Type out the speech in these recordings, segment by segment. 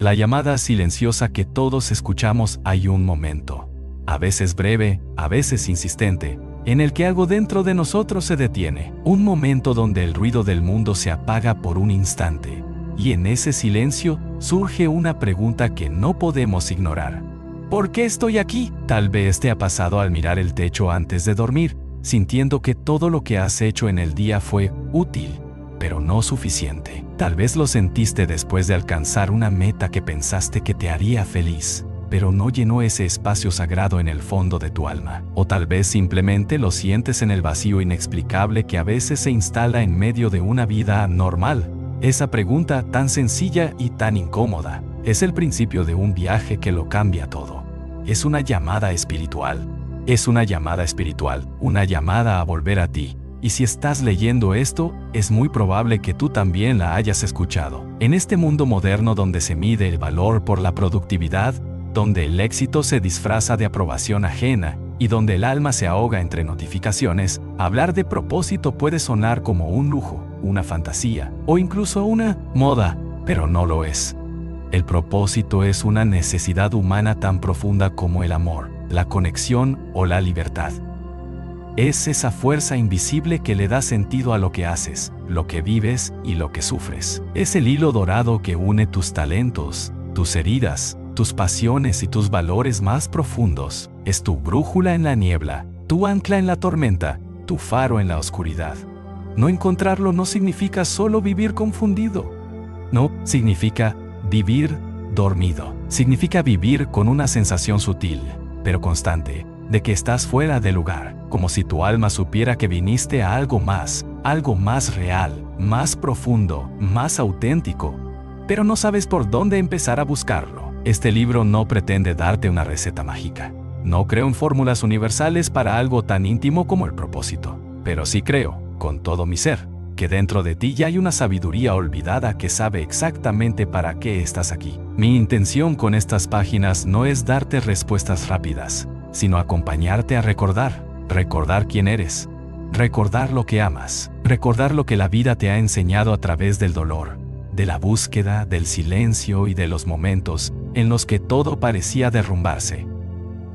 La llamada silenciosa que todos escuchamos. Hay un momento, a veces breve, a veces insistente, en el que algo dentro de nosotros se detiene. Un momento donde el ruido del mundo se apaga por un instante. Y en ese silencio surge una pregunta que no podemos ignorar. ¿Por qué estoy aquí? Tal vez te ha pasado al mirar el techo antes de dormir, sintiendo que todo lo que has hecho en el día fue útil, pero no suficiente. Tal vez lo sentiste después de alcanzar una meta que pensaste que te haría feliz, pero no llenó ese espacio sagrado en el fondo de tu alma. O tal vez simplemente lo sientes en el vacío inexplicable que a veces se instala en medio de una vida normal. Esa pregunta tan sencilla y tan incómoda es el principio de un viaje que lo cambia todo. Es una llamada espiritual. Es una llamada espiritual, una llamada a volver a ti. Y si estás leyendo esto, es muy probable que tú también la hayas escuchado. En este mundo moderno donde se mide el valor por la productividad, donde el éxito se disfraza de aprobación ajena y donde el alma se ahoga entre notificaciones, hablar de propósito puede sonar como un lujo, una fantasía o incluso una moda, pero no lo es. El propósito es una necesidad humana tan profunda como el amor, la conexión o la libertad. Es esa fuerza invisible que le da sentido a lo que haces, lo que vives y lo que sufres. Es el hilo dorado que une tus talentos, tus heridas, tus pasiones y tus valores más profundos. Es tu brújula en la niebla, tu ancla en la tormenta, tu faro en la oscuridad. No encontrarlo no significa solo vivir confundido. No, significa vivir dormido. Significa vivir con una sensación sutil, pero constante, de que estás fuera de lugar, como si tu alma supiera que viniste a algo más real, más profundo, más auténtico, pero no sabes por dónde empezar a buscarlo. Este libro no pretende darte una receta mágica. No creo en fórmulas universales para algo tan íntimo como el propósito, pero sí creo, con todo mi ser, que dentro de ti ya hay una sabiduría olvidada que sabe exactamente para qué estás aquí. Mi intención con estas páginas no es darte respuestas rápidas, sino acompañarte a recordar quién eres, recordar lo que amas, recordar lo que la vida te ha enseñado a través del dolor, de la búsqueda, del silencio y de los momentos en los que todo parecía derrumbarse.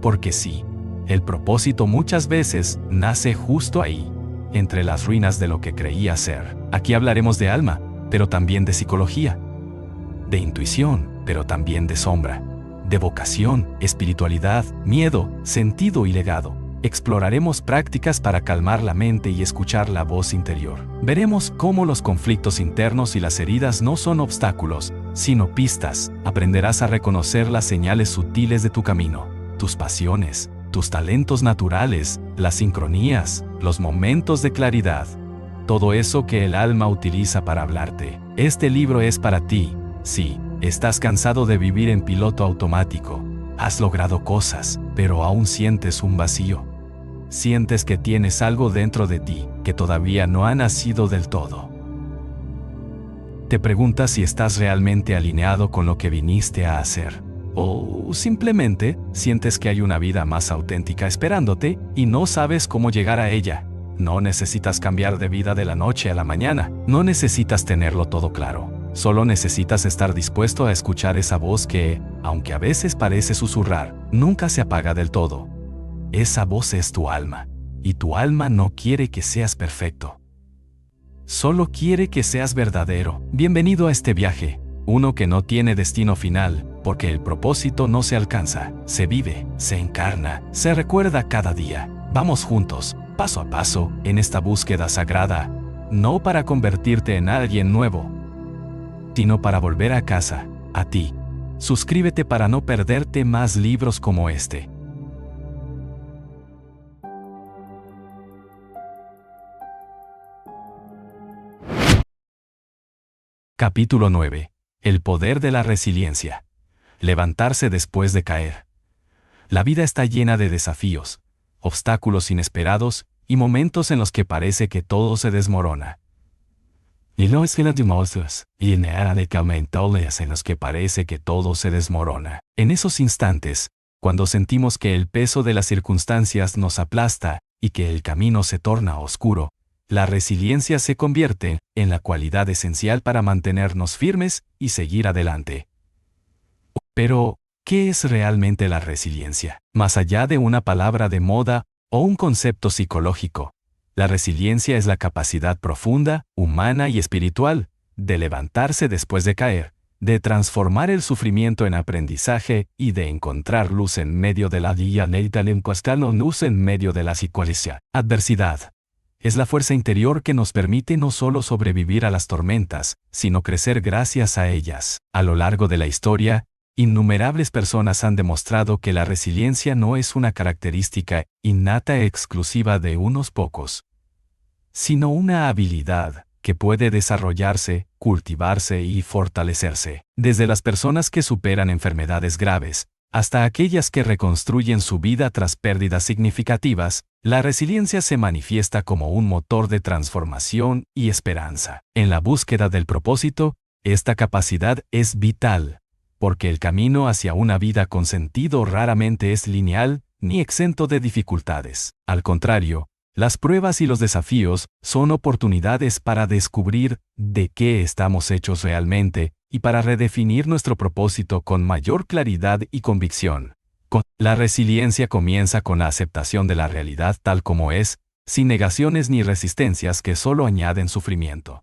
Porque sí, el propósito muchas veces nace justo ahí, entre las ruinas de lo que creía ser. Aquí hablaremos de alma, pero también de psicología, de intuición, pero también de sombra, de vocación, espiritualidad, miedo, sentido y legado. Exploraremos prácticas para calmar la mente y escuchar la voz interior. Veremos cómo los conflictos internos y las heridas no son obstáculos, sino pistas. Aprenderás a reconocer las señales sutiles de tu camino, tus pasiones, tus talentos naturales, las sincronías, los momentos de claridad. Todo eso que el alma utiliza para hablarte. Este libro es para ti. Sí, estás cansado de vivir en piloto automático. Has logrado cosas, pero aún sientes un vacío. Sientes que tienes algo dentro de ti que todavía no ha nacido del todo. Te preguntas si estás realmente alineado con lo que viniste a hacer. O simplemente sientes que hay una vida más auténtica esperándote y no sabes cómo llegar a ella. No necesitas cambiar de vida de la noche a la mañana. No necesitas tenerlo todo claro. Solo necesitas estar dispuesto a escuchar esa voz que, aunque a veces parece susurrar, nunca se apaga del todo. Esa voz es tu alma, y tu alma no quiere que seas perfecto. Solo quiere que seas verdadero. Bienvenido a este viaje, uno que no tiene destino final, porque el propósito no se alcanza, se vive, se encarna, se recuerda cada día. Vamos juntos, paso a paso, en esta búsqueda sagrada, no para convertirte en alguien nuevo, sino para volver a casa, a ti. Suscríbete para no perderte más libros como este. Capítulo 9. El poder de la resiliencia. Levantarse después de caer. La vida está llena de desafíos, obstáculos inesperados y momentos en los que parece que todo se desmorona. Y no es que las emociones y en los que parece que todo se desmorona. En esos instantes, cuando sentimos que el peso de las circunstancias nos aplasta y que el camino se torna oscuro, la resiliencia se convierte en la cualidad esencial para mantenernos firmes y seguir adelante. Pero, ¿qué es realmente la resiliencia? Más allá de una palabra de moda o un concepto psicológico, la resiliencia es la capacidad profunda, humana y espiritual de levantarse después de caer, de transformar el sufrimiento en aprendizaje y de encontrar luz en medio de la luz en medio de la adversidad. Es la fuerza interior que nos permite no solo sobrevivir a las tormentas, sino crecer gracias a ellas. A lo largo de la historia, innumerables personas han demostrado que la resiliencia no es una característica innata exclusiva de unos pocos, sino una habilidad que puede desarrollarse, cultivarse y fortalecerse. Desde las personas que superan enfermedades graves, hasta aquellas que reconstruyen su vida tras pérdidas significativas, la resiliencia se manifiesta como un motor de transformación y esperanza. En la búsqueda del propósito, esta capacidad es vital, porque el camino hacia una vida con sentido raramente es lineal ni exento de dificultades. Al contrario, las pruebas y los desafíos son oportunidades para descubrir de qué estamos hechos realmente y para redefinir nuestro propósito con mayor claridad y convicción. La resiliencia comienza con la aceptación de la realidad tal como es, sin negaciones ni resistencias que solo añaden sufrimiento.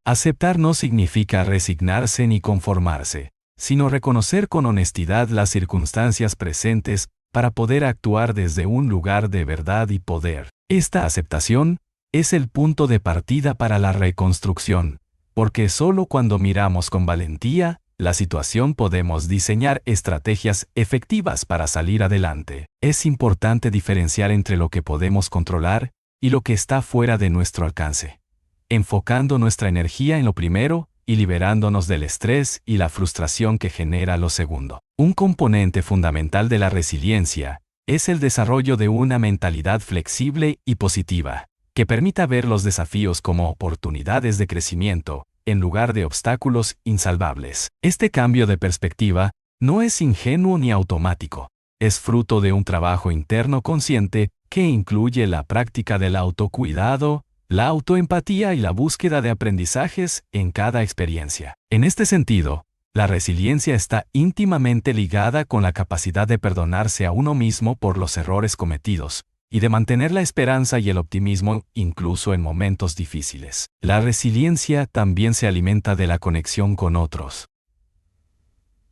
Aceptar no significa resignarse ni conformarse, sino reconocer con honestidad las circunstancias presentes para poder actuar desde un lugar de verdad y poder. Esta aceptación es el punto de partida para la reconstrucción, porque solo cuando miramos con valentía la situación podemos diseñar estrategias efectivas para salir adelante. Es importante diferenciar entre lo que podemos controlar y lo que está fuera de nuestro alcance, enfocando nuestra energía en lo primero y liberándonos del estrés y la frustración que genera lo segundo. Un componente fundamental de la resiliencia es el desarrollo de una mentalidad flexible y positiva, que permita ver los desafíos como oportunidades de crecimiento, en lugar de obstáculos insalvables. Este cambio de perspectiva no es ingenuo ni automático, es fruto de un trabajo interno consciente que incluye la práctica del autocuidado, la autoempatía y la búsqueda de aprendizajes en cada experiencia. En este sentido, la resiliencia está íntimamente ligada con la capacidad de perdonarse a uno mismo por los errores cometidos y de mantener la esperanza y el optimismo incluso en momentos difíciles. La resiliencia también se alimenta de la conexión con otros.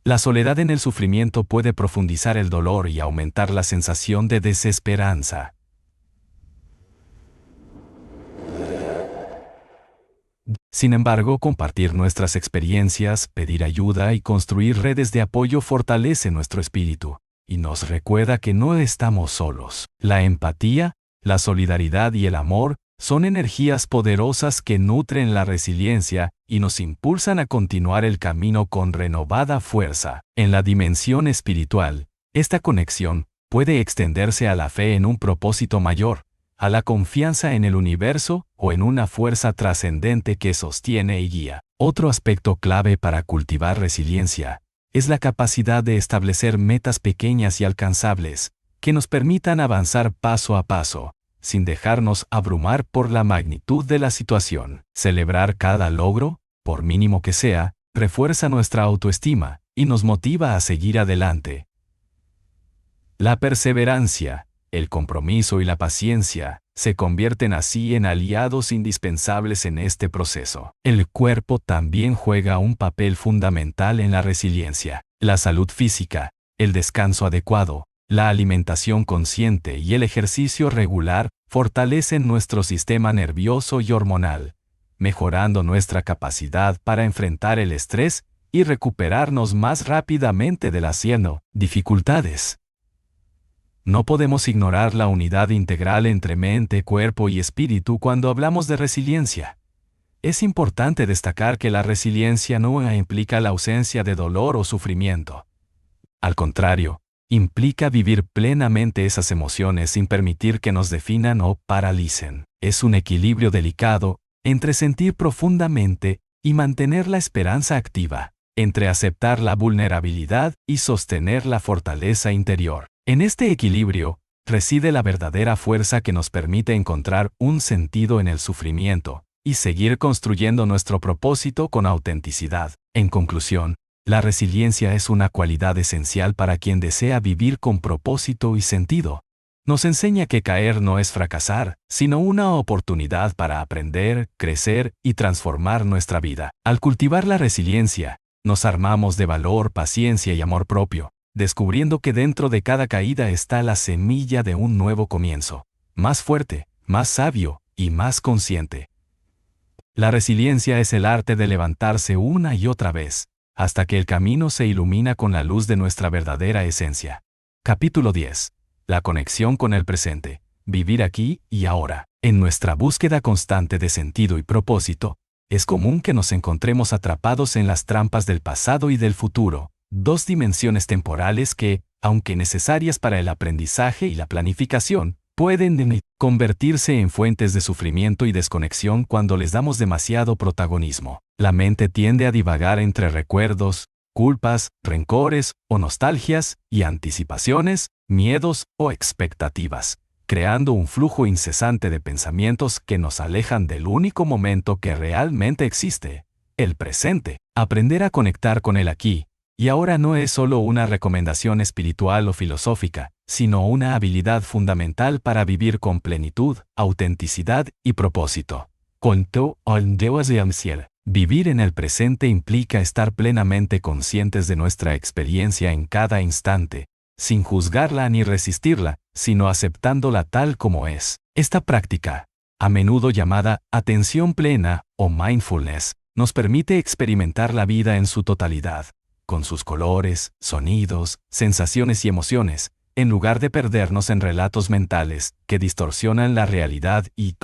La soledad en el sufrimiento puede profundizar el dolor y aumentar la sensación de desesperanza. Sin embargo, compartir nuestras experiencias, pedir ayuda y construir redes de apoyo fortalece nuestro espíritu y nos recuerda que no estamos solos. La empatía, la solidaridad y el amor son energías poderosas que nutren la resiliencia y nos impulsan a continuar el camino con renovada fuerza. En la dimensión espiritual, esta conexión puede extenderse a la fe en un propósito mayor, a la confianza en el universo o en una fuerza trascendente que sostiene y guía. Otro aspecto clave para cultivar resiliencia es la capacidad de establecer metas pequeñas y alcanzables que nos permitan avanzar paso a paso, sin dejarnos abrumar por la magnitud de la situación. Celebrar cada logro, por mínimo que sea, refuerza nuestra autoestima y nos motiva a seguir adelante. La perseverancia, el compromiso y la paciencia se convierten así en aliados indispensables en este proceso. El cuerpo también juega un papel fundamental en la resiliencia. La salud física, el descanso adecuado, la alimentación consciente y el ejercicio regular fortalecen nuestro sistema nervioso y hormonal, mejorando nuestra capacidad para enfrentar el estrés y recuperarnos más rápidamente de las dificultades. No podemos ignorar la unidad integral entre mente, cuerpo y espíritu cuando hablamos de resiliencia. Es importante destacar que la resiliencia no implica la ausencia de dolor o sufrimiento. Al contrario, implica vivir plenamente esas emociones sin permitir que nos definan o paralicen. Es un equilibrio delicado entre sentir profundamente y mantener la esperanza activa, entre aceptar la vulnerabilidad y sostener la fortaleza interior. En este equilibrio reside la verdadera fuerza que nos permite encontrar un sentido en el sufrimiento y seguir construyendo nuestro propósito con autenticidad. En conclusión, la resiliencia es una cualidad esencial para quien desea vivir con propósito y sentido. Nos enseña que caer no es fracasar, sino una oportunidad para aprender, crecer y transformar nuestra vida. Al cultivar la resiliencia, nos armamos de valor, paciencia y amor propio, descubriendo que dentro de cada caída está la semilla de un nuevo comienzo, más fuerte, más sabio y más consciente. La resiliencia es el arte de levantarse una y otra vez, hasta que el camino se ilumina con la luz de nuestra verdadera esencia. Capítulo 10. La conexión con el presente. Vivir aquí y ahora. En nuestra búsqueda constante de sentido y propósito, es común que nos encontremos atrapados en las trampas del pasado y del futuro, dos dimensiones temporales que, aunque necesarias para el aprendizaje y la planificación, pueden convertirse en fuentes de sufrimiento y desconexión cuando les damos demasiado protagonismo. La mente tiende a divagar entre recuerdos, culpas, rencores o nostalgias y anticipaciones, miedos o expectativas, creando un flujo incesante de pensamientos que nos alejan del único momento que realmente existe, el presente. Aprender a conectar con el aquí y ahora no es solo una recomendación espiritual o filosófica, sino una habilidad fundamental para vivir con plenitud, autenticidad y propósito. Vivir en el presente implica estar plenamente conscientes de nuestra experiencia en cada instante, sin juzgarla ni resistirla, sino aceptándola tal como es. Esta práctica, a menudo llamada atención plena o mindfulness, nos permite experimentar la vida en su totalidad, con sus colores, sonidos, sensaciones y emociones, en lugar de perdernos en relatos mentales que distorsionan la realidad y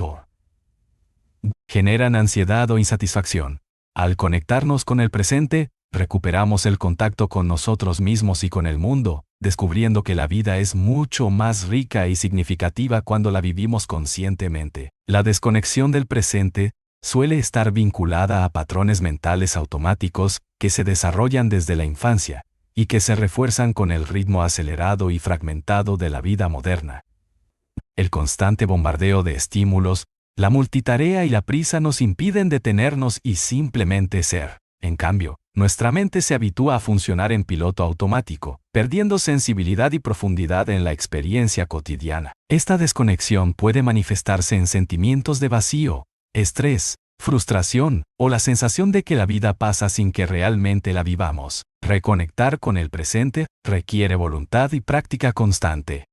generan ansiedad o insatisfacción. Al conectarnos con el presente, recuperamos el contacto con nosotros mismos y con el mundo, descubriendo que la vida es mucho más rica y significativa cuando la vivimos conscientemente. La desconexión del presente suele estar vinculada a patrones mentales automáticos que se desarrollan desde la infancia y que se refuerzan con el ritmo acelerado y fragmentado de la vida moderna. El constante bombardeo de estímulos, la multitarea y la prisa nos impiden detenernos y simplemente ser. En cambio, nuestra mente se habitúa a funcionar en piloto automático, perdiendo sensibilidad y profundidad en la experiencia cotidiana. Esta desconexión puede manifestarse en sentimientos de vacío, estrés, frustración o la sensación de que la vida pasa sin que realmente la vivamos. Reconectar con el presente requiere voluntad y práctica constante.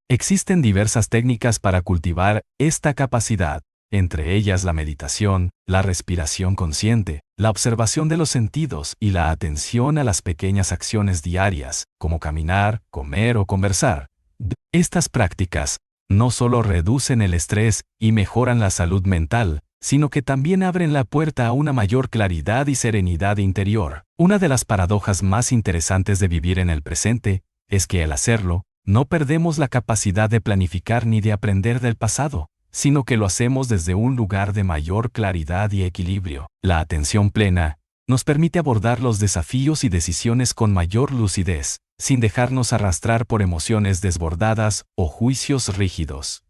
Existen diversas técnicas para cultivar esta capacidad, entre ellas la meditación, la respiración consciente, la observación de los sentidos y la atención a las pequeñas acciones diarias, como caminar, comer o conversar. Estas prácticas no solo reducen el estrés y mejoran la salud mental, sino que también abren la puerta a una mayor claridad y serenidad interior. Una de las paradojas más interesantes de vivir en el presente es que al hacerlo, no perdemos la capacidad de planificar ni de aprender del pasado, sino que lo hacemos desde un lugar de mayor claridad y equilibrio. La atención plena nos permite abordar los desafíos y decisiones con mayor lucidez, sin dejarnos arrastrar por emociones desbordadas o juicios rígidos.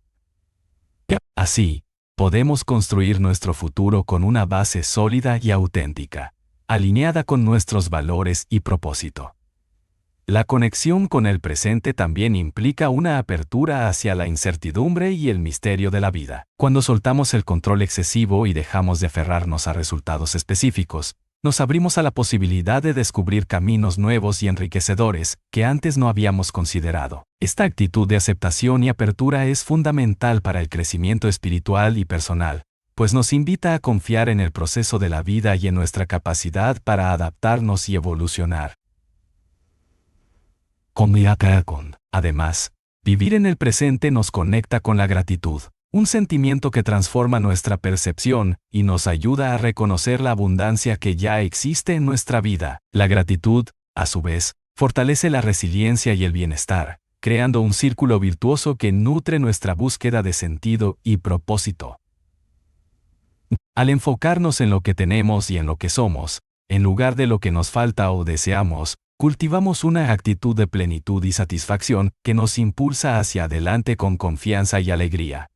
Así, podemos construir nuestro futuro con una base sólida y auténtica, alineada con nuestros valores y propósito. La conexión con el presente también implica una apertura hacia la incertidumbre y el misterio de la vida. Cuando soltamos el control excesivo y dejamos de aferrarnos a resultados específicos, nos abrimos a la posibilidad de descubrir caminos nuevos y enriquecedores que antes no habíamos considerado. Esta actitud de aceptación y apertura es fundamental para el crecimiento espiritual y personal, pues nos invita a confiar en el proceso de la vida y en nuestra capacidad para adaptarnos y evolucionar. Además, vivir en el presente nos conecta con la gratitud, un sentimiento que transforma nuestra percepción y nos ayuda a reconocer la abundancia que ya existe en nuestra vida. La gratitud, a su vez, fortalece la resiliencia y el bienestar, creando un círculo virtuoso que nutre nuestra búsqueda de sentido y propósito. Al enfocarnos en lo que tenemos y en lo que somos, en lugar de lo que nos falta o deseamos, cultivamos una actitud de plenitud y satisfacción que nos impulsa hacia adelante con confianza y alegría.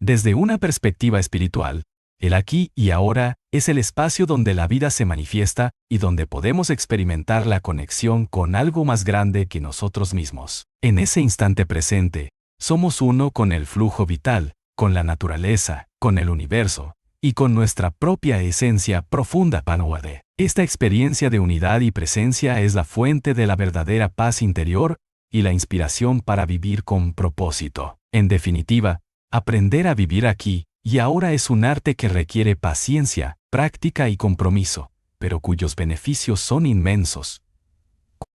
Desde una perspectiva espiritual, el aquí y ahora es el espacio donde la vida se manifiesta y donde podemos experimentar la conexión con algo más grande que nosotros mismos. En ese instante presente, somos uno con el flujo vital, con la naturaleza, con el universo y con nuestra propia esencia profunda Panwade. Esta experiencia de unidad y presencia es la fuente de la verdadera paz interior y la inspiración para vivir con propósito. En definitiva, aprender a vivir aquí y ahora es un arte que requiere paciencia, práctica y compromiso, pero cuyos beneficios son inmensos.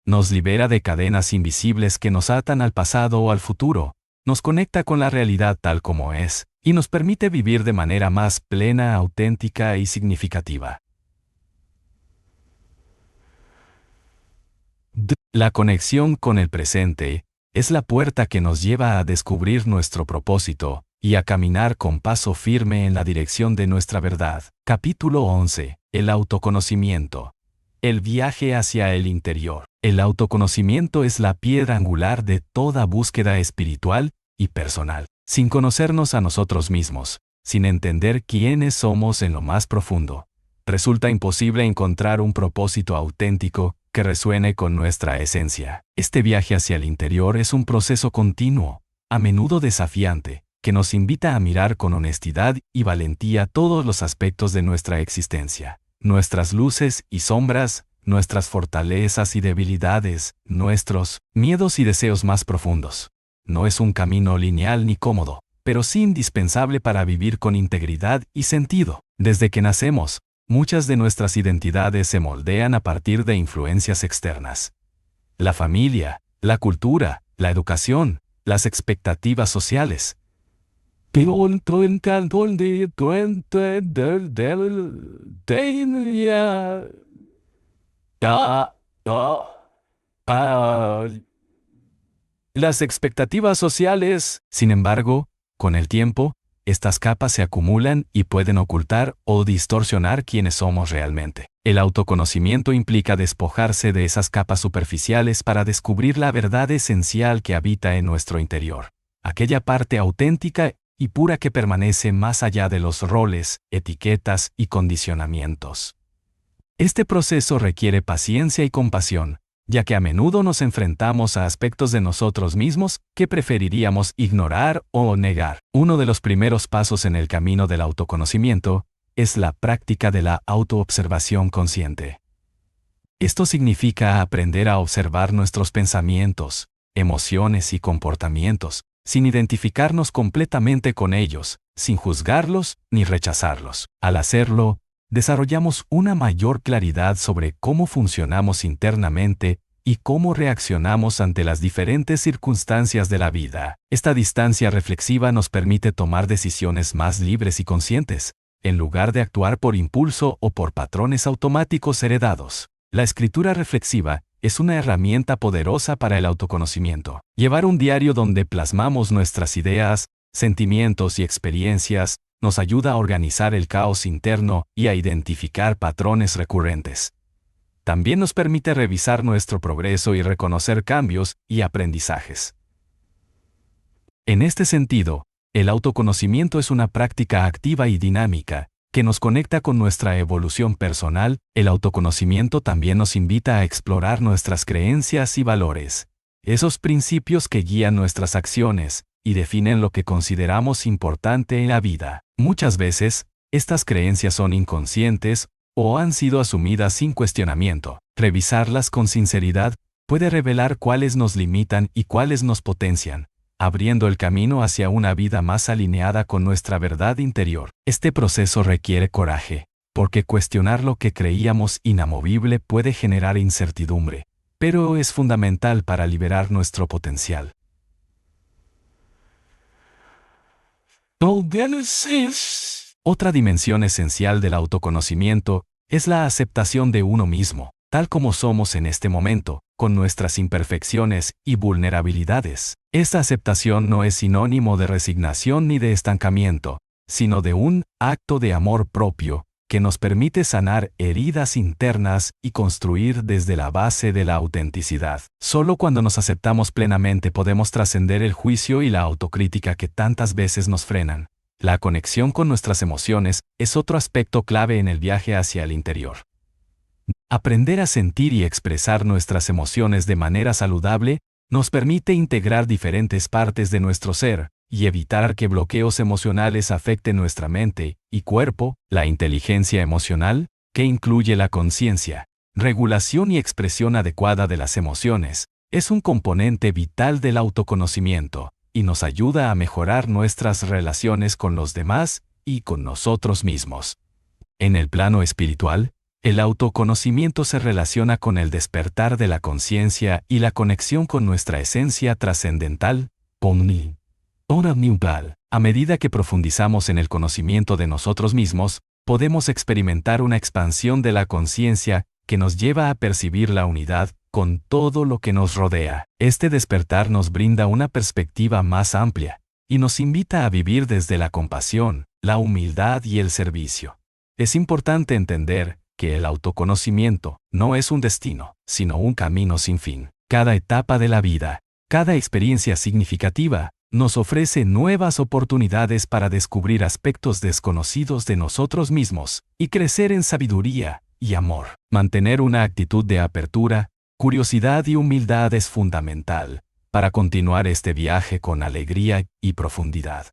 Nos libera de cadenas invisibles que nos atan al pasado o al futuro, nos conecta con la realidad tal como es, y nos permite vivir de manera más plena, auténtica y significativa. La conexión con el presente es la puerta que nos lleva a descubrir nuestro propósito y a caminar con paso firme en la dirección de nuestra verdad. Capítulo 11. El autoconocimiento. El viaje hacia el interior. El autoconocimiento es la piedra angular de toda búsqueda espiritual y personal. Sin conocernos a nosotros mismos, sin entender quiénes somos en lo más profundo, resulta imposible encontrar un propósito auténtico que resuene con nuestra esencia. Este viaje hacia el interior es un proceso continuo, a menudo desafiante, que nos invita a mirar con honestidad y valentía todos los aspectos de nuestra existencia, nuestras luces y sombras, nuestras fortalezas y debilidades, nuestros miedos y deseos más profundos. No es un camino lineal ni cómodo, pero sí indispensable para vivir con integridad y sentido. Desde que nacemos, muchas de nuestras identidades se moldean a partir de influencias externas. La familia, la cultura, la educación, las expectativas sociales. Las expectativas sociales, sin embargo, con el tiempo, estas capas se acumulan y pueden ocultar o distorsionar quiénes somos realmente. El autoconocimiento implica despojarse de esas capas superficiales para descubrir la verdad esencial que habita en nuestro interior, aquella parte auténtica y pura que permanece más allá de los roles, etiquetas y condicionamientos. Este proceso requiere paciencia y compasión, ya que a menudo nos enfrentamos a aspectos de nosotros mismos que preferiríamos ignorar o negar. Uno de los primeros pasos en el camino del autoconocimiento es la práctica de la autoobservación consciente. Esto significa aprender a observar nuestros pensamientos, emociones y comportamientos, sin identificarnos completamente con ellos, sin juzgarlos ni rechazarlos. Al hacerlo, desarrollamos una mayor claridad sobre cómo funcionamos internamente y cómo reaccionamos ante las diferentes circunstancias de la vida. Esta distancia reflexiva nos permite tomar decisiones más libres y conscientes, en lugar de actuar por impulso o por patrones automáticos heredados. La escritura reflexiva es una herramienta poderosa para el autoconocimiento. Llevar un diario donde plasmamos nuestras ideas, sentimientos y experiencias nos ayuda a organizar el caos interno y a identificar patrones recurrentes. También nos permite revisar nuestro progreso y reconocer cambios y aprendizajes. En este sentido, el autoconocimiento es una práctica activa y dinámica, que nos conecta con nuestra evolución personal. El autoconocimiento también nos invita a explorar nuestras creencias y valores, esos principios que guían nuestras acciones y definen lo que consideramos importante en la vida. Muchas veces, estas creencias son inconscientes o han sido asumidas sin cuestionamiento. Revisarlas con sinceridad puede revelar cuáles nos limitan y cuáles nos potencian, abriendo el camino hacia una vida más alineada con nuestra verdad interior. Este proceso requiere coraje, porque cuestionar lo que creíamos inamovible puede generar incertidumbre, pero es fundamental para liberar nuestro potencial. Otra dimensión esencial del autoconocimiento es la aceptación de uno mismo, tal como somos en este momento, con nuestras imperfecciones y vulnerabilidades. Esta aceptación no es sinónimo de resignación ni de estancamiento, sino de un acto de amor propio, que nos permite sanar heridas internas y construir desde la base de la autenticidad. Solo cuando nos aceptamos plenamente podemos trascender el juicio y la autocrítica que tantas veces nos frenan. La conexión con nuestras emociones es otro aspecto clave en el viaje hacia el interior. Aprender a sentir y expresar nuestras emociones de manera saludable nos permite integrar diferentes partes de nuestro ser y evitar que bloqueos emocionales afecten nuestra mente y cuerpo. La inteligencia emocional, que incluye la conciencia, regulación y expresión adecuada de las emociones, es un componente vital del autoconocimiento y nos ayuda a mejorar nuestras relaciones con los demás y con nosotros mismos. En el plano espiritual, el autoconocimiento se relaciona con el despertar de la conciencia y la conexión con nuestra esencia trascendental, Pomni. A medida que profundizamos en el conocimiento de nosotros mismos, podemos experimentar una expansión de la conciencia que nos lleva a percibir la unidad con todo lo que nos rodea. Este despertar nos brinda una perspectiva más amplia y nos invita a vivir desde la compasión, la humildad y el servicio. Es importante entender que el autoconocimiento no es un destino, sino un camino sin fin. Cada etapa de la vida, cada experiencia significativa, nos ofrece nuevas oportunidades para descubrir aspectos desconocidos de nosotros mismos y crecer en sabiduría y amor. Mantener una actitud de apertura, curiosidad y humildad es fundamental para continuar este viaje con alegría y profundidad.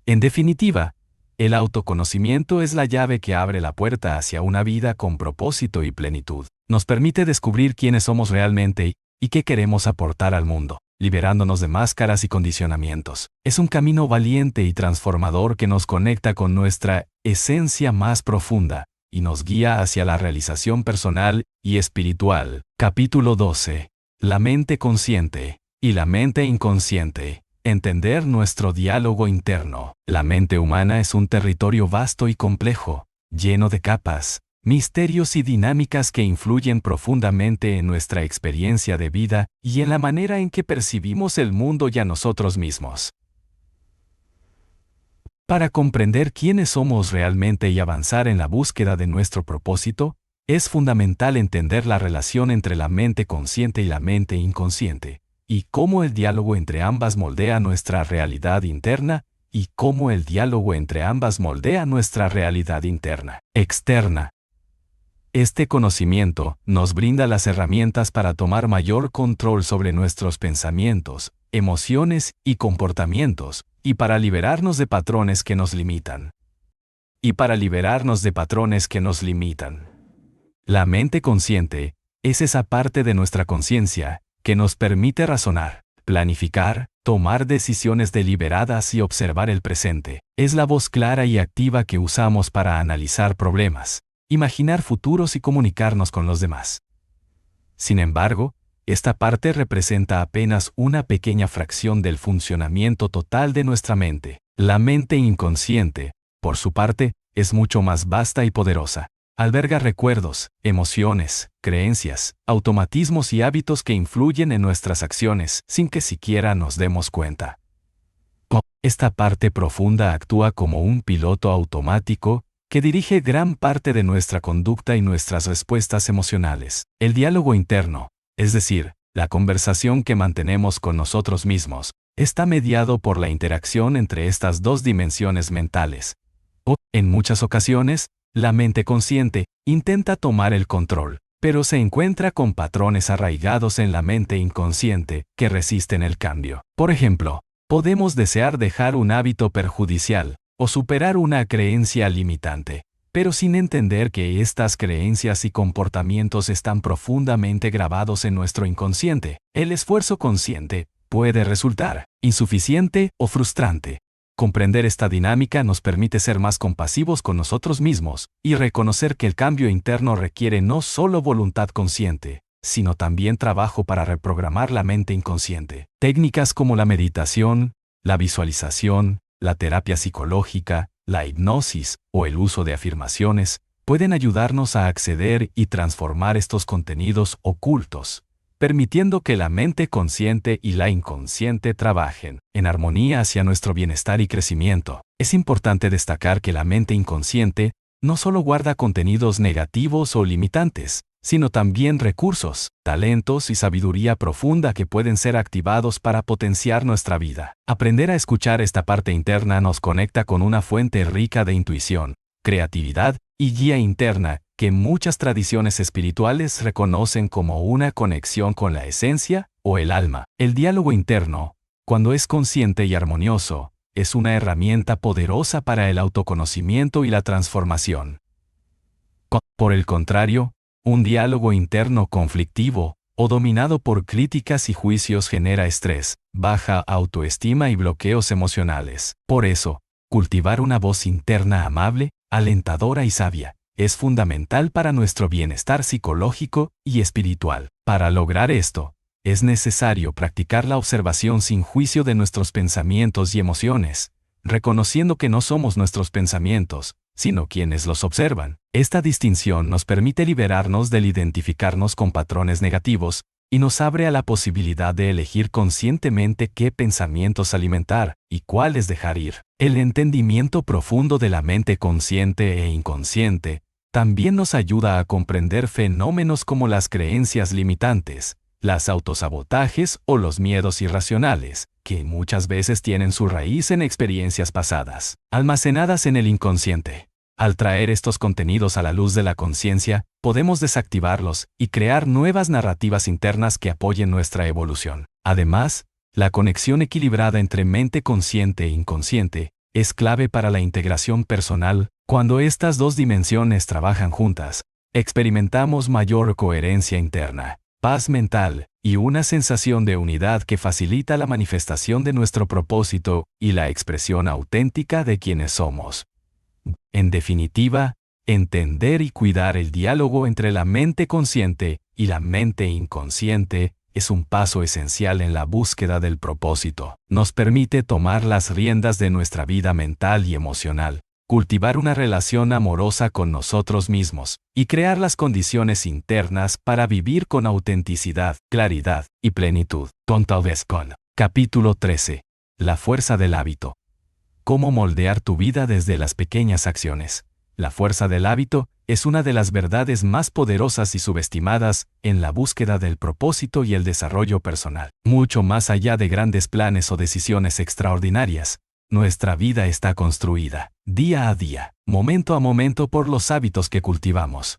En definitiva, el autoconocimiento es la llave que abre la puerta hacia una vida con propósito y plenitud. Nos permite descubrir quiénes somos realmente y qué queremos aportar al mundo, liberándonos de máscaras y condicionamientos. Es un camino valiente y transformador que nos conecta con nuestra esencia más profunda y nos guía hacia la realización personal y espiritual. Capítulo 12. La mente consciente y la mente inconsciente. Entender nuestro diálogo interno. La mente humana es un territorio vasto y complejo, lleno de capas, misterios y dinámicas que influyen profundamente en nuestra experiencia de vida y en la manera en que percibimos el mundo y a nosotros mismos. Para comprender quiénes somos realmente y avanzar en la búsqueda de nuestro propósito, es fundamental entender la relación entre la mente consciente y la mente inconsciente, y cómo el diálogo entre ambas moldea nuestra realidad interna, y cómo el diálogo entre ambas moldea nuestra realidad externa. Este conocimiento nos brinda las herramientas para tomar mayor control sobre nuestros pensamientos, emociones y comportamientos, y para liberarnos de patrones que nos limitan. La mente consciente es esa parte de nuestra conciencia que nos permite razonar, planificar, tomar decisiones deliberadas y observar el presente. Es la voz clara y activa que usamos para analizar problemas, imaginar futuros y comunicarnos con los demás. Sin embargo, esta parte representa apenas una pequeña fracción del funcionamiento total de nuestra mente. La mente inconsciente, por su parte, es mucho más vasta y poderosa. Alberga recuerdos, emociones, creencias, automatismos y hábitos que influyen en nuestras acciones sin que siquiera nos demos cuenta. Esta parte profunda actúa como un piloto automático que dirige gran parte de nuestra conducta y nuestras respuestas emocionales. El diálogo interno, es decir, la conversación que mantenemos con nosotros mismos, está mediado por la interacción entre estas dos dimensiones mentales. En muchas ocasiones, la mente consciente intenta tomar el control, pero se encuentra con patrones arraigados en la mente inconsciente que resisten el cambio. Por ejemplo, podemos desear dejar un hábito perjudicial o superar una creencia limitante, pero sin entender que estas creencias y comportamientos están profundamente grabados en nuestro inconsciente. El esfuerzo consciente puede resultar insuficiente o frustrante. Comprender esta dinámica nos permite ser más compasivos con nosotros mismos y reconocer que el cambio interno requiere no solo voluntad consciente, sino también trabajo para reprogramar la mente inconsciente. Técnicas como la meditación, la visualización, la terapia psicológica, la hipnosis o el uso de afirmaciones pueden ayudarnos a acceder y transformar estos contenidos ocultos, permitiendo que la mente consciente y la inconsciente trabajen en armonía hacia nuestro bienestar y crecimiento. Es importante destacar que la mente inconsciente no solo guarda contenidos negativos o limitantes, sino también recursos, talentos y sabiduría profunda que pueden ser activados para potenciar nuestra vida. Aprender a escuchar esta parte interna nos conecta con una fuente rica de intuición, creatividad y guía interna que muchas tradiciones espirituales reconocen como una conexión con la esencia o el alma. El diálogo interno, cuando es consciente y armonioso, es una herramienta poderosa para el autoconocimiento y la transformación. Por el contrario, un diálogo interno conflictivo o dominado por críticas y juicios genera estrés, baja autoestima y bloqueos emocionales. Por eso, cultivar una voz interna amable, alentadora y sabia es fundamental para nuestro bienestar psicológico y espiritual. Para lograr esto, es necesario practicar la observación sin juicio de nuestros pensamientos y emociones, reconociendo que no somos nuestros pensamientos, sino quienes los observan. Esta distinción nos permite liberarnos del identificarnos con patrones negativos y nos abre a la posibilidad de elegir conscientemente qué pensamientos alimentar y cuáles dejar ir. El entendimiento profundo de la mente consciente e inconsciente también nos ayuda a comprender fenómenos como las creencias limitantes, las autosabotajes o los miedos irracionales, que muchas veces tienen su raíz en experiencias pasadas, almacenadas en el inconsciente. Al traer estos contenidos a la luz de la conciencia, podemos desactivarlos y crear nuevas narrativas internas que apoyen nuestra evolución. Además, la conexión equilibrada entre mente consciente e inconsciente es clave para la integración personal. Cuando estas dos dimensiones trabajan juntas, experimentamos mayor coherencia interna, paz mental y una sensación de unidad que facilita la manifestación de nuestro propósito y la expresión auténtica de quienes somos. En definitiva, entender y cuidar el diálogo entre la mente consciente y la mente inconsciente es un paso esencial en la búsqueda del propósito. Nos permite tomar las riendas de nuestra vida mental y emocional, cultivar una relación amorosa con nosotros mismos y crear las condiciones internas para vivir con autenticidad, claridad y plenitud. Capítulo 13. La fuerza del hábito. Cómo moldear tu vida desde las pequeñas acciones. La fuerza del hábito es una de las verdades más poderosas y subestimadas en la búsqueda del propósito y el desarrollo personal. Mucho más allá de grandes planes o decisiones extraordinarias, nuestra vida está construida, día a día, momento a momento por los hábitos que cultivamos.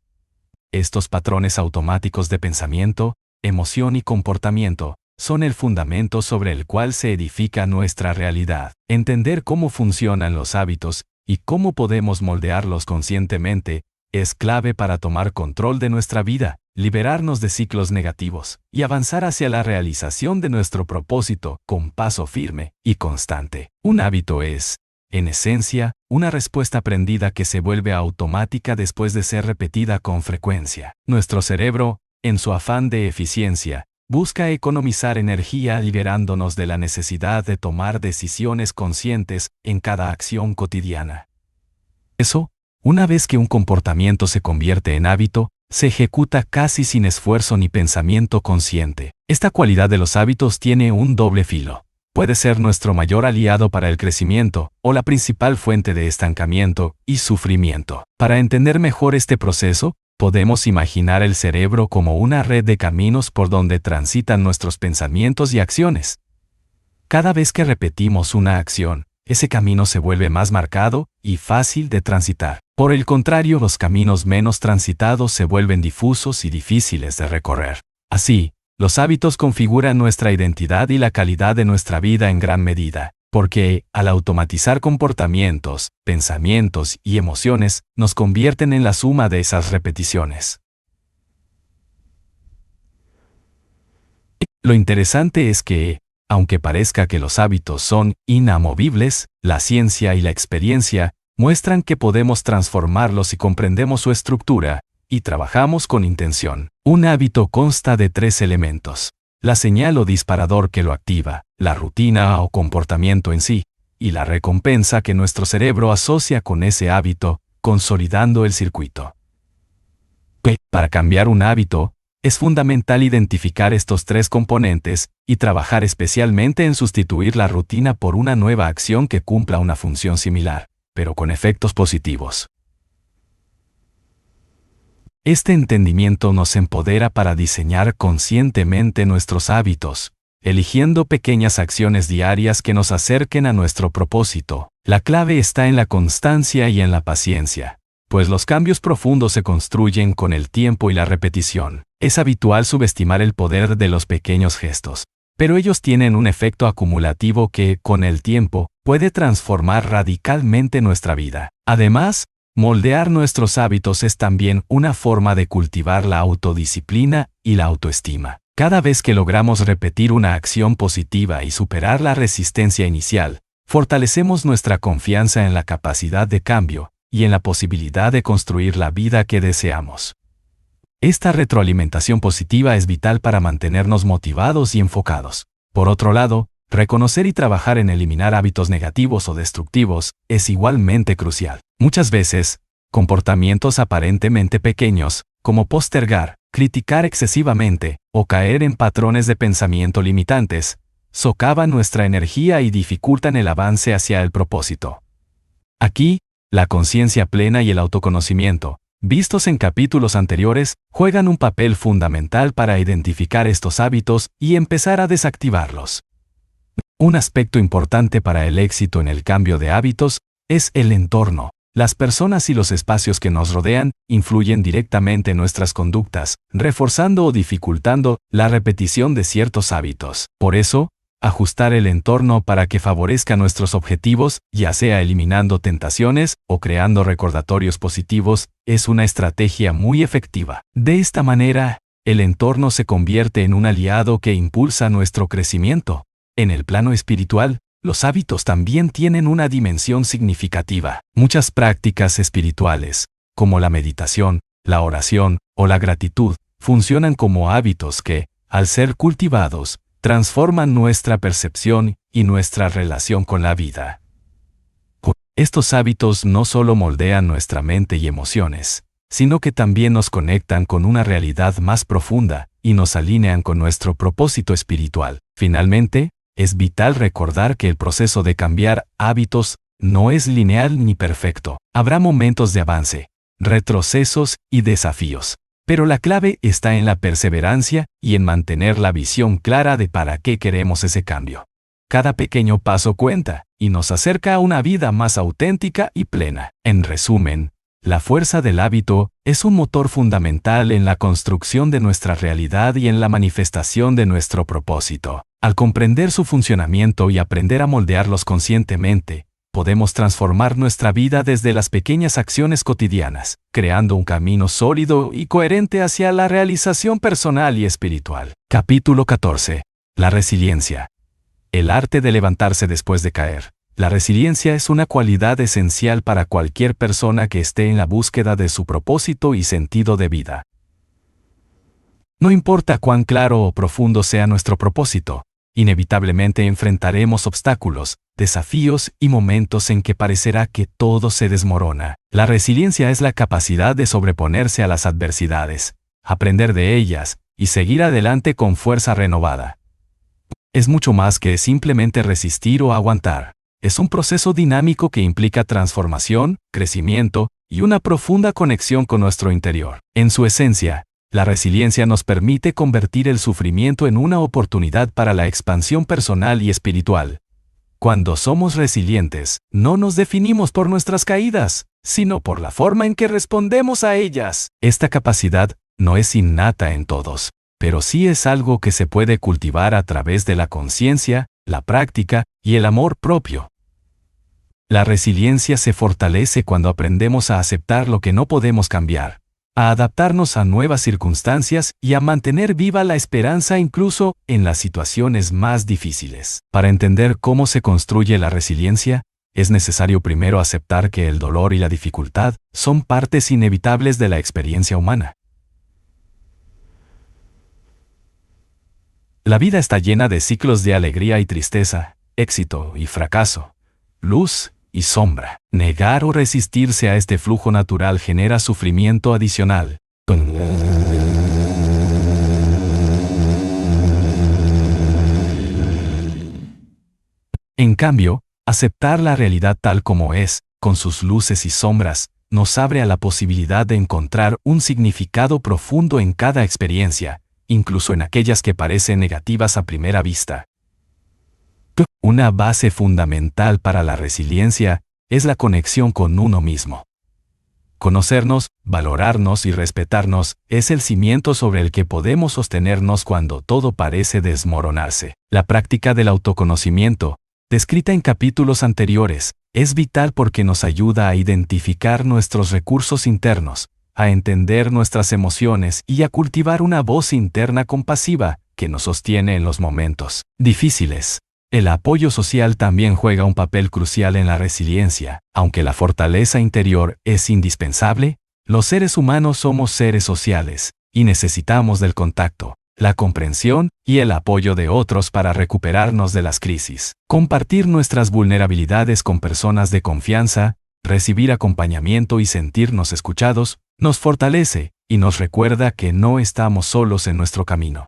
Estos patrones automáticos de pensamiento, emoción y comportamiento son el fundamento sobre el cual se edifica nuestra realidad. Entender cómo funcionan los hábitos y cómo podemos moldearlos conscientemente es clave para tomar control de nuestra vida, liberarnos de ciclos negativos y avanzar hacia la realización de nuestro propósito con paso firme y constante. Un hábito es, en esencia, una respuesta aprendida que se vuelve automática después de ser repetida con frecuencia. Nuestro cerebro, en su afán de eficiencia, busca economizar energía liberándonos de la necesidad de tomar decisiones conscientes en cada acción cotidiana. Eso, una vez que un comportamiento se convierte en hábito, se ejecuta casi sin esfuerzo ni pensamiento consciente. Esta cualidad de los hábitos tiene un doble filo. Puede ser nuestro mayor aliado para el crecimiento o la principal fuente de estancamiento y sufrimiento. Para entender mejor este proceso, podemos imaginar el cerebro como una red de caminos por donde transitan nuestros pensamientos y acciones. Cada vez que repetimos una acción, ese camino se vuelve más marcado y fácil de transitar. Por el contrario, los caminos menos transitados se vuelven difusos y difíciles de recorrer. Así, los hábitos configuran nuestra identidad y la calidad de nuestra vida en gran medida, porque, al automatizar comportamientos, pensamientos y emociones, nos convierten en la suma de esas repeticiones. Lo interesante es que, aunque parezca que los hábitos son inamovibles, la ciencia y la experiencia muestran que podemos transformarlos si comprendemos su estructura y trabajamos con intención. Un hábito consta de 3 elementos: la señal o disparador que lo activa, la rutina o comportamiento en sí, y la recompensa que nuestro cerebro asocia con ese hábito, consolidando el circuito. Para cambiar un hábito, es fundamental identificar estos 3 componentes y trabajar especialmente en sustituir la rutina por una nueva acción que cumpla una función similar, pero con efectos positivos. Este entendimiento nos empodera para diseñar conscientemente nuestros hábitos, eligiendo pequeñas acciones diarias que nos acerquen a nuestro propósito. La clave está en la constancia y en la paciencia, pues los cambios profundos se construyen con el tiempo y la repetición. Es habitual subestimar el poder de los pequeños gestos, pero ellos tienen un efecto acumulativo que, con el tiempo, puede transformar radicalmente nuestra vida. Además, moldear nuestros hábitos es también una forma de cultivar la autodisciplina y la autoestima. Cada vez que logramos repetir una acción positiva y superar la resistencia inicial, fortalecemos nuestra confianza en la capacidad de cambio y en la posibilidad de construir la vida que deseamos. Esta retroalimentación positiva es vital para mantenernos motivados y enfocados. Por otro lado, reconocer y trabajar en eliminar hábitos negativos o destructivos es igualmente crucial. Muchas veces, comportamientos aparentemente pequeños, como postergar, criticar excesivamente o caer en patrones de pensamiento limitantes, socavan nuestra energía y dificultan el avance hacia el propósito. Aquí, la conciencia plena y el autoconocimiento, vistos en capítulos anteriores, juegan un papel fundamental para identificar estos hábitos y empezar a desactivarlos. Un aspecto importante para el éxito en el cambio de hábitos es el entorno. Las personas y los espacios que nos rodean influyen directamente en nuestras conductas, reforzando o dificultando la repetición de ciertos hábitos. Por eso, ajustar el entorno para que favorezca nuestros objetivos, ya sea eliminando tentaciones o creando recordatorios positivos, es una estrategia muy efectiva. De esta manera, el entorno se convierte en un aliado que impulsa nuestro crecimiento. En el plano espiritual, los hábitos también tienen una dimensión significativa. Muchas prácticas espirituales, como la meditación, la oración o la gratitud, funcionan como hábitos que, al ser cultivados, transforman nuestra percepción y nuestra relación con la vida. Estos hábitos no solo moldean nuestra mente y emociones, sino que también nos conectan con una realidad más profunda y nos alinean con nuestro propósito espiritual. Finalmente, es vital recordar que el proceso de cambiar hábitos no es lineal ni perfecto. Habrá momentos de avance, retrocesos y desafíos. Pero la clave está en la perseverancia y en mantener la visión clara de para qué queremos ese cambio. Cada pequeño paso cuenta y nos acerca a una vida más auténtica y plena. En resumen, la fuerza del hábito es un motor fundamental en la construcción de nuestra realidad y en la manifestación de nuestro propósito. Al comprender su funcionamiento y aprender a moldearlos conscientemente, podemos transformar nuestra vida desde las pequeñas acciones cotidianas, creando un camino sólido y coherente hacia la realización personal y espiritual. Capítulo 14. La resiliencia. El arte de levantarse después de caer. La resiliencia es una cualidad esencial para cualquier persona que esté en la búsqueda de su propósito y sentido de vida. No importa cuán claro o profundo sea nuestro propósito, inevitablemente enfrentaremos obstáculos, desafíos y momentos en que parecerá que todo se desmorona. La resiliencia es la capacidad de sobreponerse a las adversidades, aprender de ellas y seguir adelante con fuerza renovada. Es mucho más que simplemente resistir o aguantar. Es un proceso dinámico que implica transformación, crecimiento y una profunda conexión con nuestro interior. En su esencia, la resiliencia nos permite convertir el sufrimiento en una oportunidad para la expansión personal y espiritual. Cuando somos resilientes, no nos definimos por nuestras caídas, sino por la forma en que respondemos a ellas. Esta capacidad no es innata en todos, pero sí es algo que se puede cultivar a través de la conciencia, la práctica y el amor propio. La resiliencia se fortalece cuando aprendemos a aceptar lo que no podemos cambiar, a adaptarnos a nuevas circunstancias y a mantener viva la esperanza incluso en las situaciones más difíciles. Para entender cómo se construye la resiliencia, es necesario primero aceptar que el dolor y la dificultad son partes inevitables de la experiencia humana. La vida está llena de ciclos de alegría y tristeza, éxito y fracaso, luz y sombra. Negar o resistirse a este flujo natural genera sufrimiento adicional. En cambio, aceptar la realidad tal como es, con sus luces y sombras, nos abre a la posibilidad de encontrar un significado profundo en cada experiencia, incluso en aquellas que parecen negativas a primera vista. Una base fundamental para la resiliencia es la conexión con uno mismo. Conocernos, valorarnos y respetarnos es el cimiento sobre el que podemos sostenernos cuando todo parece desmoronarse. La práctica del autoconocimiento, descrita en capítulos anteriores, es vital porque nos ayuda a identificar nuestros recursos internos, a entender nuestras emociones y a cultivar una voz interna compasiva que nos sostiene en los momentos difíciles. El apoyo social también juega un papel crucial en la resiliencia. Aunque la fortaleza interior es indispensable, los seres humanos somos seres sociales y necesitamos del contacto, la comprensión y el apoyo de otros para recuperarnos de las crisis. Compartir nuestras vulnerabilidades con personas de confianza, recibir acompañamiento y sentirnos escuchados, nos fortalece y nos recuerda que no estamos solos en nuestro camino.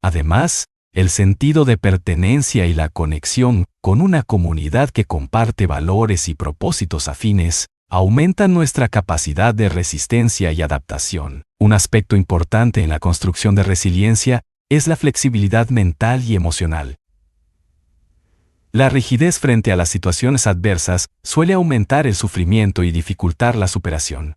Además, el sentido de pertenencia y la conexión con una comunidad que comparte valores y propósitos afines aumentan nuestra capacidad de resistencia y adaptación. Un aspecto importante en la construcción de resiliencia es la flexibilidad mental y emocional. La rigidez frente a las situaciones adversas suele aumentar el sufrimiento y dificultar la superación.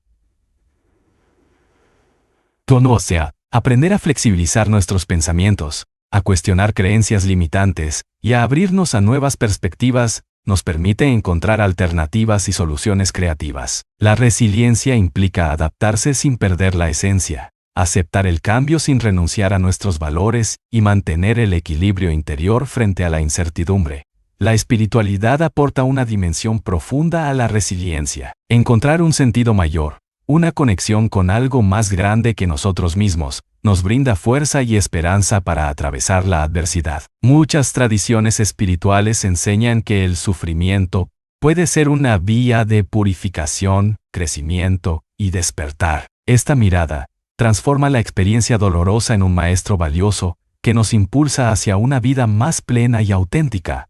O sea, aprender a flexibilizar nuestros pensamientos, a cuestionar creencias limitantes y a abrirnos a nuevas perspectivas nos permite encontrar alternativas y soluciones creativas. La resiliencia implica adaptarse sin perder la esencia, aceptar el cambio sin renunciar a nuestros valores y mantener el equilibrio interior frente a la incertidumbre. La espiritualidad aporta una dimensión profunda a la resiliencia. Encontrar un sentido mayor, una conexión con algo más grande que nosotros mismos, nos brinda fuerza y esperanza para atravesar la adversidad. Muchas tradiciones espirituales enseñan que el sufrimiento puede ser una vía de purificación, crecimiento y despertar. Esta mirada transforma la experiencia dolorosa en un maestro valioso que nos impulsa hacia una vida más plena y auténtica.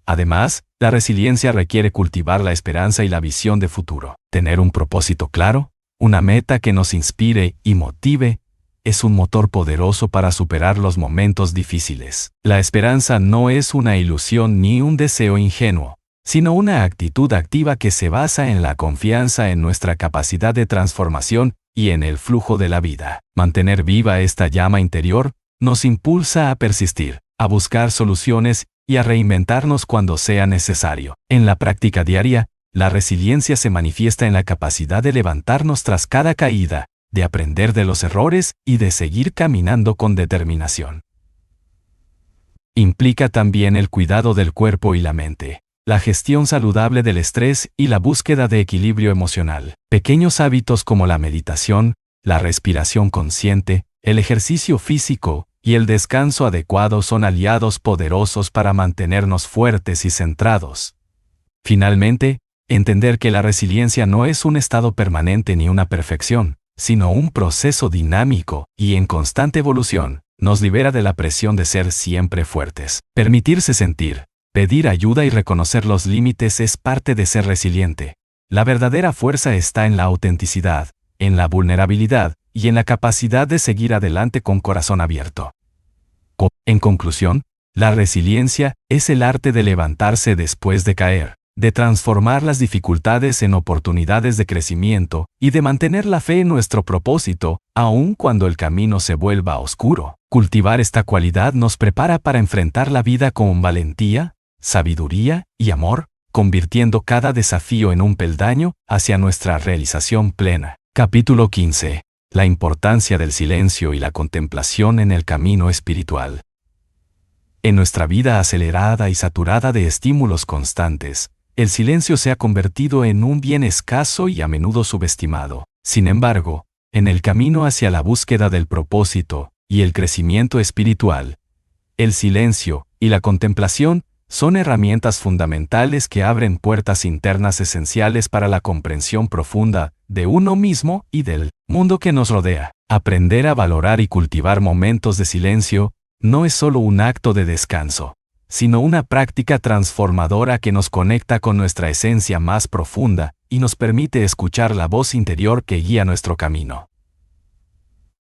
Además, la resiliencia requiere cultivar la esperanza y la visión de futuro. Tener un propósito claro, una meta que nos inspire y motive, es un motor poderoso para superar los momentos difíciles. La esperanza no es una ilusión ni un deseo ingenuo, sino una actitud activa que se basa en la confianza en nuestra capacidad de transformación y en el flujo de la vida. Mantener viva esta llama interior nos impulsa a persistir, a buscar soluciones y a reinventarnos cuando sea necesario. En la práctica diaria, la resiliencia se manifiesta en la capacidad de levantarnos tras cada caída, de aprender de los errores y de seguir caminando con determinación. Implica también el cuidado del cuerpo y la mente, la gestión saludable del estrés y la búsqueda de equilibrio emocional. Pequeños hábitos como la meditación, la respiración consciente, el ejercicio físico y el descanso adecuado son aliados poderosos para mantenernos fuertes y centrados. Finalmente, entender que la resiliencia no es un estado permanente ni una perfección, sino un proceso dinámico y en constante evolución, nos libera de la presión de ser siempre fuertes. Permitirse sentir, pedir ayuda y reconocer los límites es parte de ser resiliente. La verdadera fuerza está en la autenticidad, en la vulnerabilidad y en la capacidad de seguir adelante con corazón abierto. En conclusión, la resiliencia es el arte de levantarse después de caer, de transformar las dificultades en oportunidades de crecimiento y de mantener la fe en nuestro propósito, aun cuando el camino se vuelva oscuro. Cultivar esta cualidad nos prepara para enfrentar la vida con valentía, sabiduría y amor, convirtiendo cada desafío en un peldaño hacia nuestra realización plena. Capítulo 15. La importancia del silencio y la contemplación en el camino espiritual. En nuestra vida acelerada y saturada de estímulos constantes, el silencio se ha convertido en un bien escaso y a menudo subestimado. Sin embargo, en el camino hacia la búsqueda del propósito y el crecimiento espiritual, el silencio y la contemplación son herramientas fundamentales que abren puertas internas esenciales para la comprensión profunda de uno mismo y del mundo que nos rodea. Aprender a valorar y cultivar momentos de silencio no es solo un acto de descanso, sino una práctica transformadora que nos conecta con nuestra esencia más profunda y nos permite escuchar la voz interior que guía nuestro camino.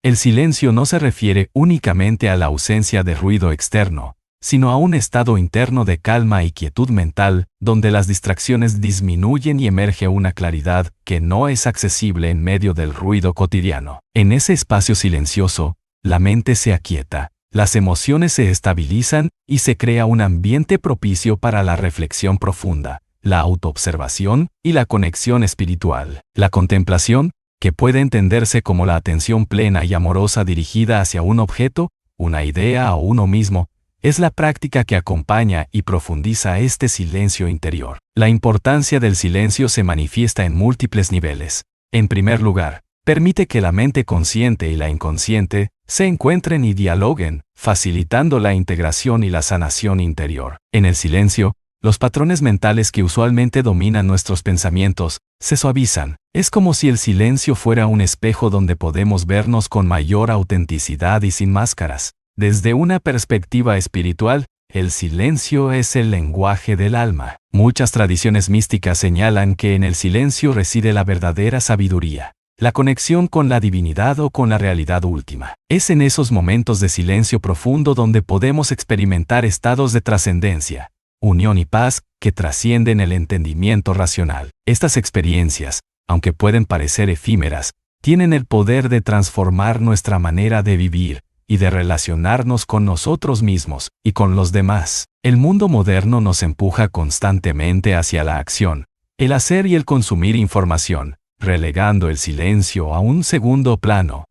El silencio no se refiere únicamente a la ausencia de ruido externo, sino a un estado interno de calma y quietud mental, donde las distracciones disminuyen y emerge una claridad que no es accesible en medio del ruido cotidiano. En ese espacio silencioso, la mente se aquieta, las emociones se estabilizan y se crea un ambiente propicio para la reflexión profunda, la autoobservación y la conexión espiritual. La contemplación, que puede entenderse como la atención plena y amorosa dirigida hacia un objeto, una idea o uno mismo, es la práctica que acompaña y profundiza este silencio interior. La importancia del silencio se manifiesta en múltiples niveles. En primer lugar, permite que la mente consciente y la inconsciente se encuentren y dialoguen, facilitando la integración y la sanación interior. En el silencio, los patrones mentales que usualmente dominan nuestros pensamientos se suavizan. Es como si el silencio fuera un espejo donde podemos vernos con mayor autenticidad y sin máscaras. Desde una perspectiva espiritual, el silencio es el lenguaje del alma. Muchas tradiciones místicas señalan que en el silencio reside la verdadera sabiduría, la conexión con la divinidad o con la realidad última. Es en esos momentos de silencio profundo donde podemos experimentar estados de trascendencia, unión y paz que trascienden el entendimiento racional. Estas experiencias, aunque pueden parecer efímeras, tienen el poder de transformar nuestra manera de vivir y de relacionarnos con nosotros mismos y con los demás. El mundo moderno nos empuja constantemente hacia la acción, el hacer y el consumir información, relegando el silencio a un segundo plano.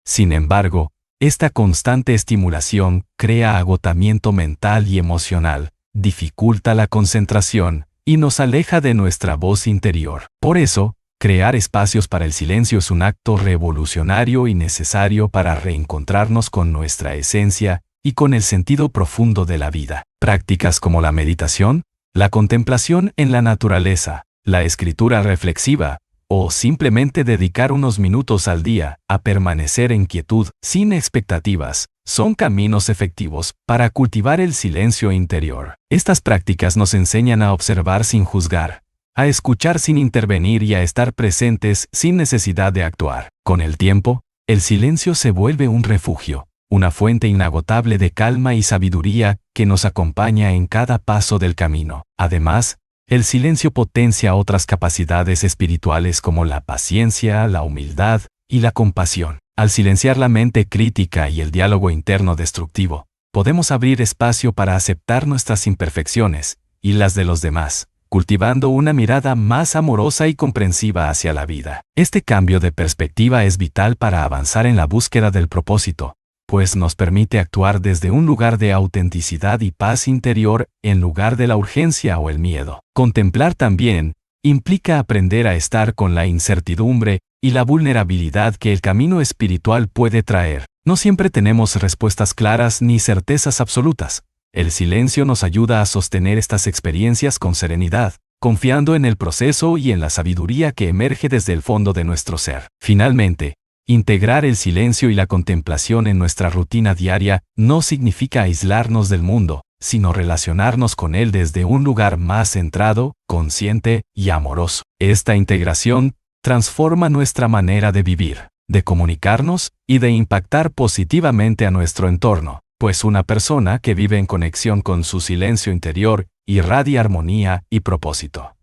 Sin embargo, esta constante estimulación crea agotamiento mental y emocional, dificulta la concentración y nos aleja de nuestra voz interior. Por eso, crear espacios para el silencio es un acto revolucionario y necesario para reencontrarnos con nuestra esencia y con el sentido profundo de la vida. Prácticas como la meditación, la contemplación en la naturaleza, la escritura reflexiva, o simplemente dedicar unos minutos al día a permanecer en quietud sin expectativas, son caminos efectivos para cultivar el silencio interior. Estas prácticas nos enseñan a observar sin juzgar, a escuchar sin intervenir y a estar presentes sin necesidad de actuar. Con el tiempo, el silencio se vuelve un refugio, una fuente inagotable de calma y sabiduría que nos acompaña en cada paso del camino. Además, el silencio potencia otras capacidades espirituales como la paciencia, la humildad y la compasión. Al silenciar la mente crítica y el diálogo interno destructivo, podemos abrir espacio para aceptar nuestras imperfecciones y las de los demás, cultivando una mirada más amorosa y comprensiva hacia la vida. Este cambio de perspectiva es vital para avanzar en la búsqueda del propósito, pues nos permite actuar desde un lugar de autenticidad y paz interior en lugar de la urgencia o el miedo. Contemplar también implica aprender a estar con la incertidumbre y la vulnerabilidad que el camino espiritual puede traer. No siempre tenemos respuestas claras ni certezas absolutas. El silencio nos ayuda a sostener estas experiencias con serenidad, confiando en el proceso y en la sabiduría que emerge desde el fondo de nuestro ser. Finalmente, integrar el silencio y la contemplación en nuestra rutina diaria no significa aislarnos del mundo, sino relacionarnos con él desde un lugar más centrado, consciente y amoroso. Esta integración transforma nuestra manera de vivir, de comunicarnos y de impactar positivamente a nuestro entorno, pues una persona que vive en conexión con su silencio interior irradia armonía y propósito.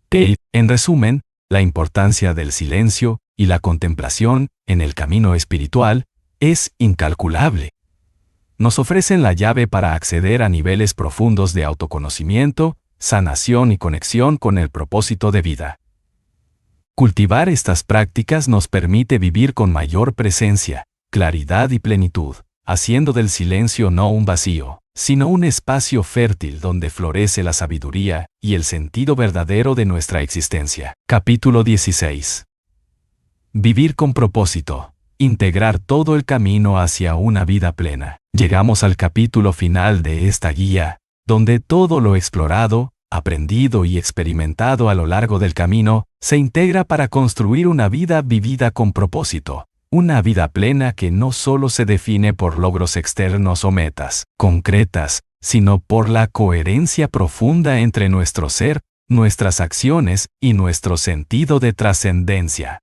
En resumen, la importancia del silencio y la contemplación en el camino espiritual es incalculable. Nos ofrecen la llave para acceder a niveles profundos de autoconocimiento, sanación y conexión con el propósito de vida. Cultivar estas prácticas nos permite vivir con mayor presencia, claridad y plenitud, haciendo del silencio no un vacío, sino un espacio fértil donde florece la sabiduría y el sentido verdadero de nuestra existencia. Capítulo 16. Vivir con propósito. Integrar todo el camino hacia una vida plena. Llegamos al capítulo final de esta guía, donde todo lo explorado, aprendido y experimentado a lo largo del camino se integra para construir una vida vivida con propósito. Una vida plena que no solo se define por logros externos o metas concretas, sino por la coherencia profunda entre nuestro ser, nuestras acciones y nuestro sentido de trascendencia.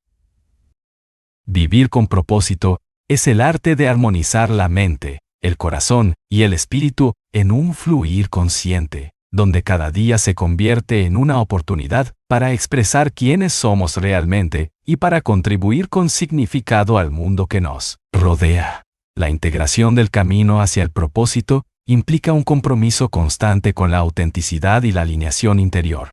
Vivir con propósito es el arte de armonizar la mente, el corazón y el espíritu en un fluir consciente, donde cada día se convierte en una oportunidad para expresar quiénes somos realmente y para contribuir con significado al mundo que nos rodea. La integración del camino hacia el propósito implica un compromiso constante con la autenticidad y la alineación interior.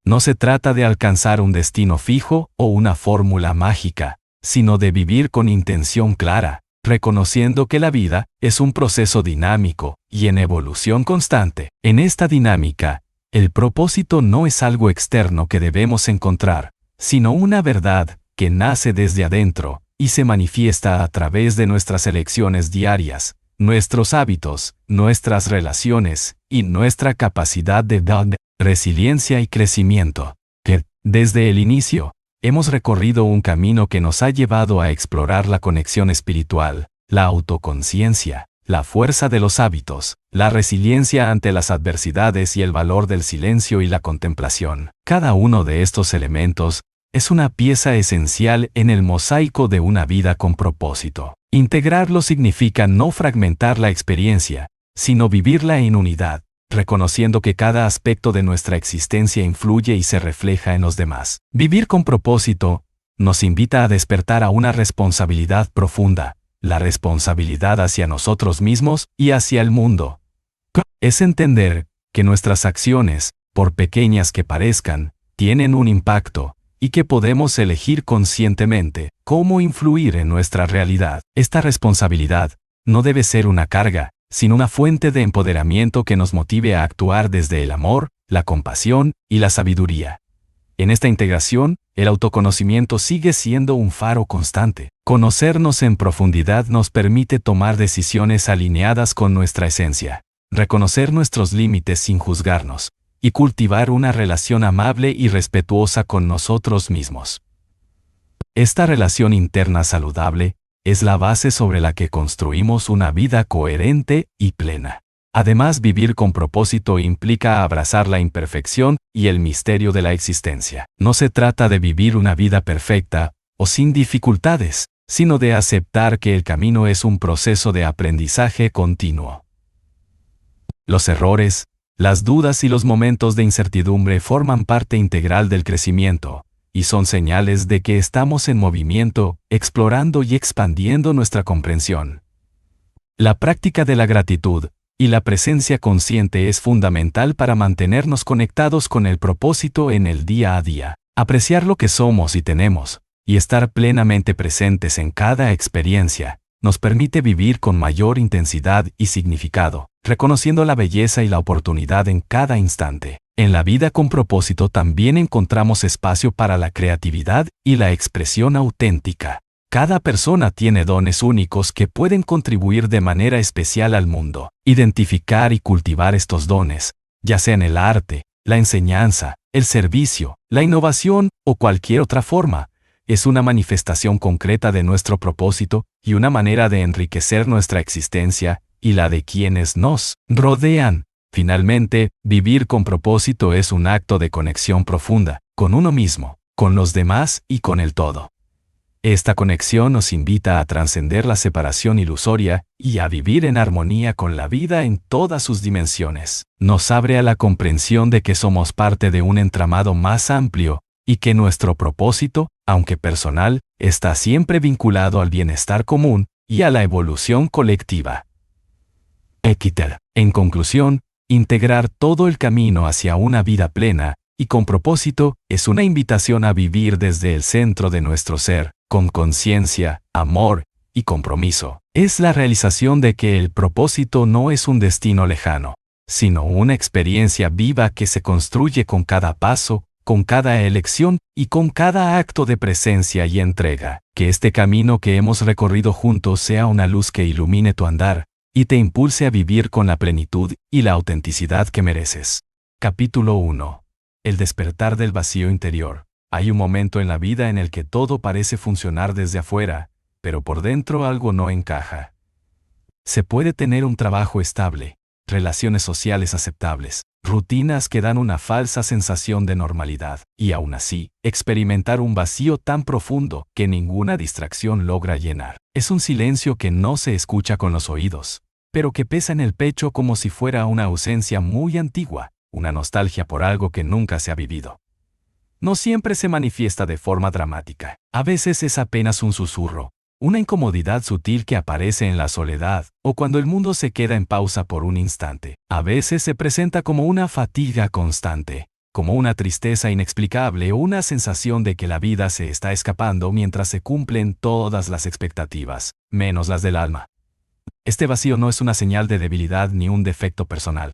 No se trata de alcanzar un destino fijo o una fórmula mágica, sino de vivir con intención clara, reconociendo que la vida es un proceso dinámico y en evolución constante. En esta dinámica, el propósito no es algo externo que debemos encontrar, sino una verdad que nace desde adentro y se manifiesta a través de nuestras elecciones diarias, nuestros hábitos, nuestras relaciones y nuestra capacidad de resiliencia y crecimiento, que, desde el inicio, hemos recorrido un camino que nos ha llevado a explorar la conexión espiritual, la autoconciencia, la fuerza de los hábitos, la resiliencia ante las adversidades y el valor del silencio y la contemplación. Cada uno de estos elementos es una pieza esencial en el mosaico de una vida con propósito. Integrarlo significa no fragmentar la experiencia, sino vivirla en unidad, reconociendo que cada aspecto de nuestra existencia influye y se refleja en los demás. Vivir con propósito nos invita a despertar a una responsabilidad profunda, la responsabilidad hacia nosotros mismos y hacia el mundo. Es entender que nuestras acciones, por pequeñas que parezcan, tienen un impacto, y que podemos elegir conscientemente cómo influir en nuestra realidad. Esta responsabilidad no debe ser una carga, sino una fuente de empoderamiento que nos motive a actuar desde el amor, la compasión y la sabiduría. En esta integración, el autoconocimiento sigue siendo un faro constante. Conocernos en profundidad nos permite tomar decisiones alineadas con nuestra esencia, reconocer nuestros límites sin juzgarnos, y cultivar una relación amable y respetuosa con nosotros mismos. Esta relación interna saludable es la base sobre la que construimos una vida coherente y plena. Además, vivir con propósito implica abrazar la imperfección y el misterio de la existencia. No se trata de vivir una vida perfecta o sin dificultades, sino de aceptar que el camino es un proceso de aprendizaje continuo. Los errores, las dudas y los momentos de incertidumbre forman parte integral del crecimiento, y son señales de que estamos en movimiento, explorando y expandiendo nuestra comprensión. La práctica de la gratitud y la presencia consciente es fundamental para mantenernos conectados con el propósito en el día a día. Apreciar lo que somos y tenemos, y estar plenamente presentes en cada experiencia, nos permite vivir con mayor intensidad y significado, reconociendo la belleza y la oportunidad en cada instante. En la vida con propósito también encontramos espacio para la creatividad y la expresión auténtica. Cada persona tiene dones únicos que pueden contribuir de manera especial al mundo. Identificar y cultivar estos dones, ya sea en el arte, la enseñanza, el servicio, la innovación o cualquier otra forma, es una manifestación concreta de nuestro propósito y una manera de enriquecer nuestra existencia y la de quienes nos rodean. Finalmente, vivir con propósito es un acto de conexión profunda, con uno mismo, con los demás y con el todo. Esta conexión nos invita a trascender la separación ilusoria y a vivir en armonía con la vida en todas sus dimensiones. Nos abre a la comprensión de que somos parte de un entramado más amplio y que nuestro propósito, aunque personal, está siempre vinculado al bienestar común y a la evolución colectiva. En conclusión, integrar todo el camino hacia una vida plena y con propósito es una invitación a vivir desde el centro de nuestro ser, con conciencia, amor y compromiso. Es la realización de que el propósito no es un destino lejano, sino una experiencia viva que se construye con cada paso, con cada elección y con cada acto de presencia y entrega. Que este camino que hemos recorrido juntos sea una luz que ilumine tu andar y te impulse a vivir con la plenitud y la autenticidad que mereces. Capítulo 1. El despertar del vacío interior. Hay un momento en la vida en el que todo parece funcionar desde afuera, pero por dentro algo no encaja. Se puede tener un trabajo estable, relaciones sociales aceptables, rutinas que dan una falsa sensación de normalidad, y aún así, experimentar un vacío tan profundo que ninguna distracción logra llenar. Es un silencio que no se escucha con los oídos, pero que pesa en el pecho como si fuera una ausencia muy antigua, una nostalgia por algo que nunca se ha vivido. No siempre se manifiesta de forma dramática. A veces es apenas un susurro, una incomodidad sutil que aparece en la soledad, o cuando el mundo se queda en pausa por un instante. A veces se presenta como una fatiga constante, como una tristeza inexplicable o una sensación de que la vida se está escapando mientras se cumplen todas las expectativas, menos las del alma. Este vacío no es una señal de debilidad ni un defecto personal.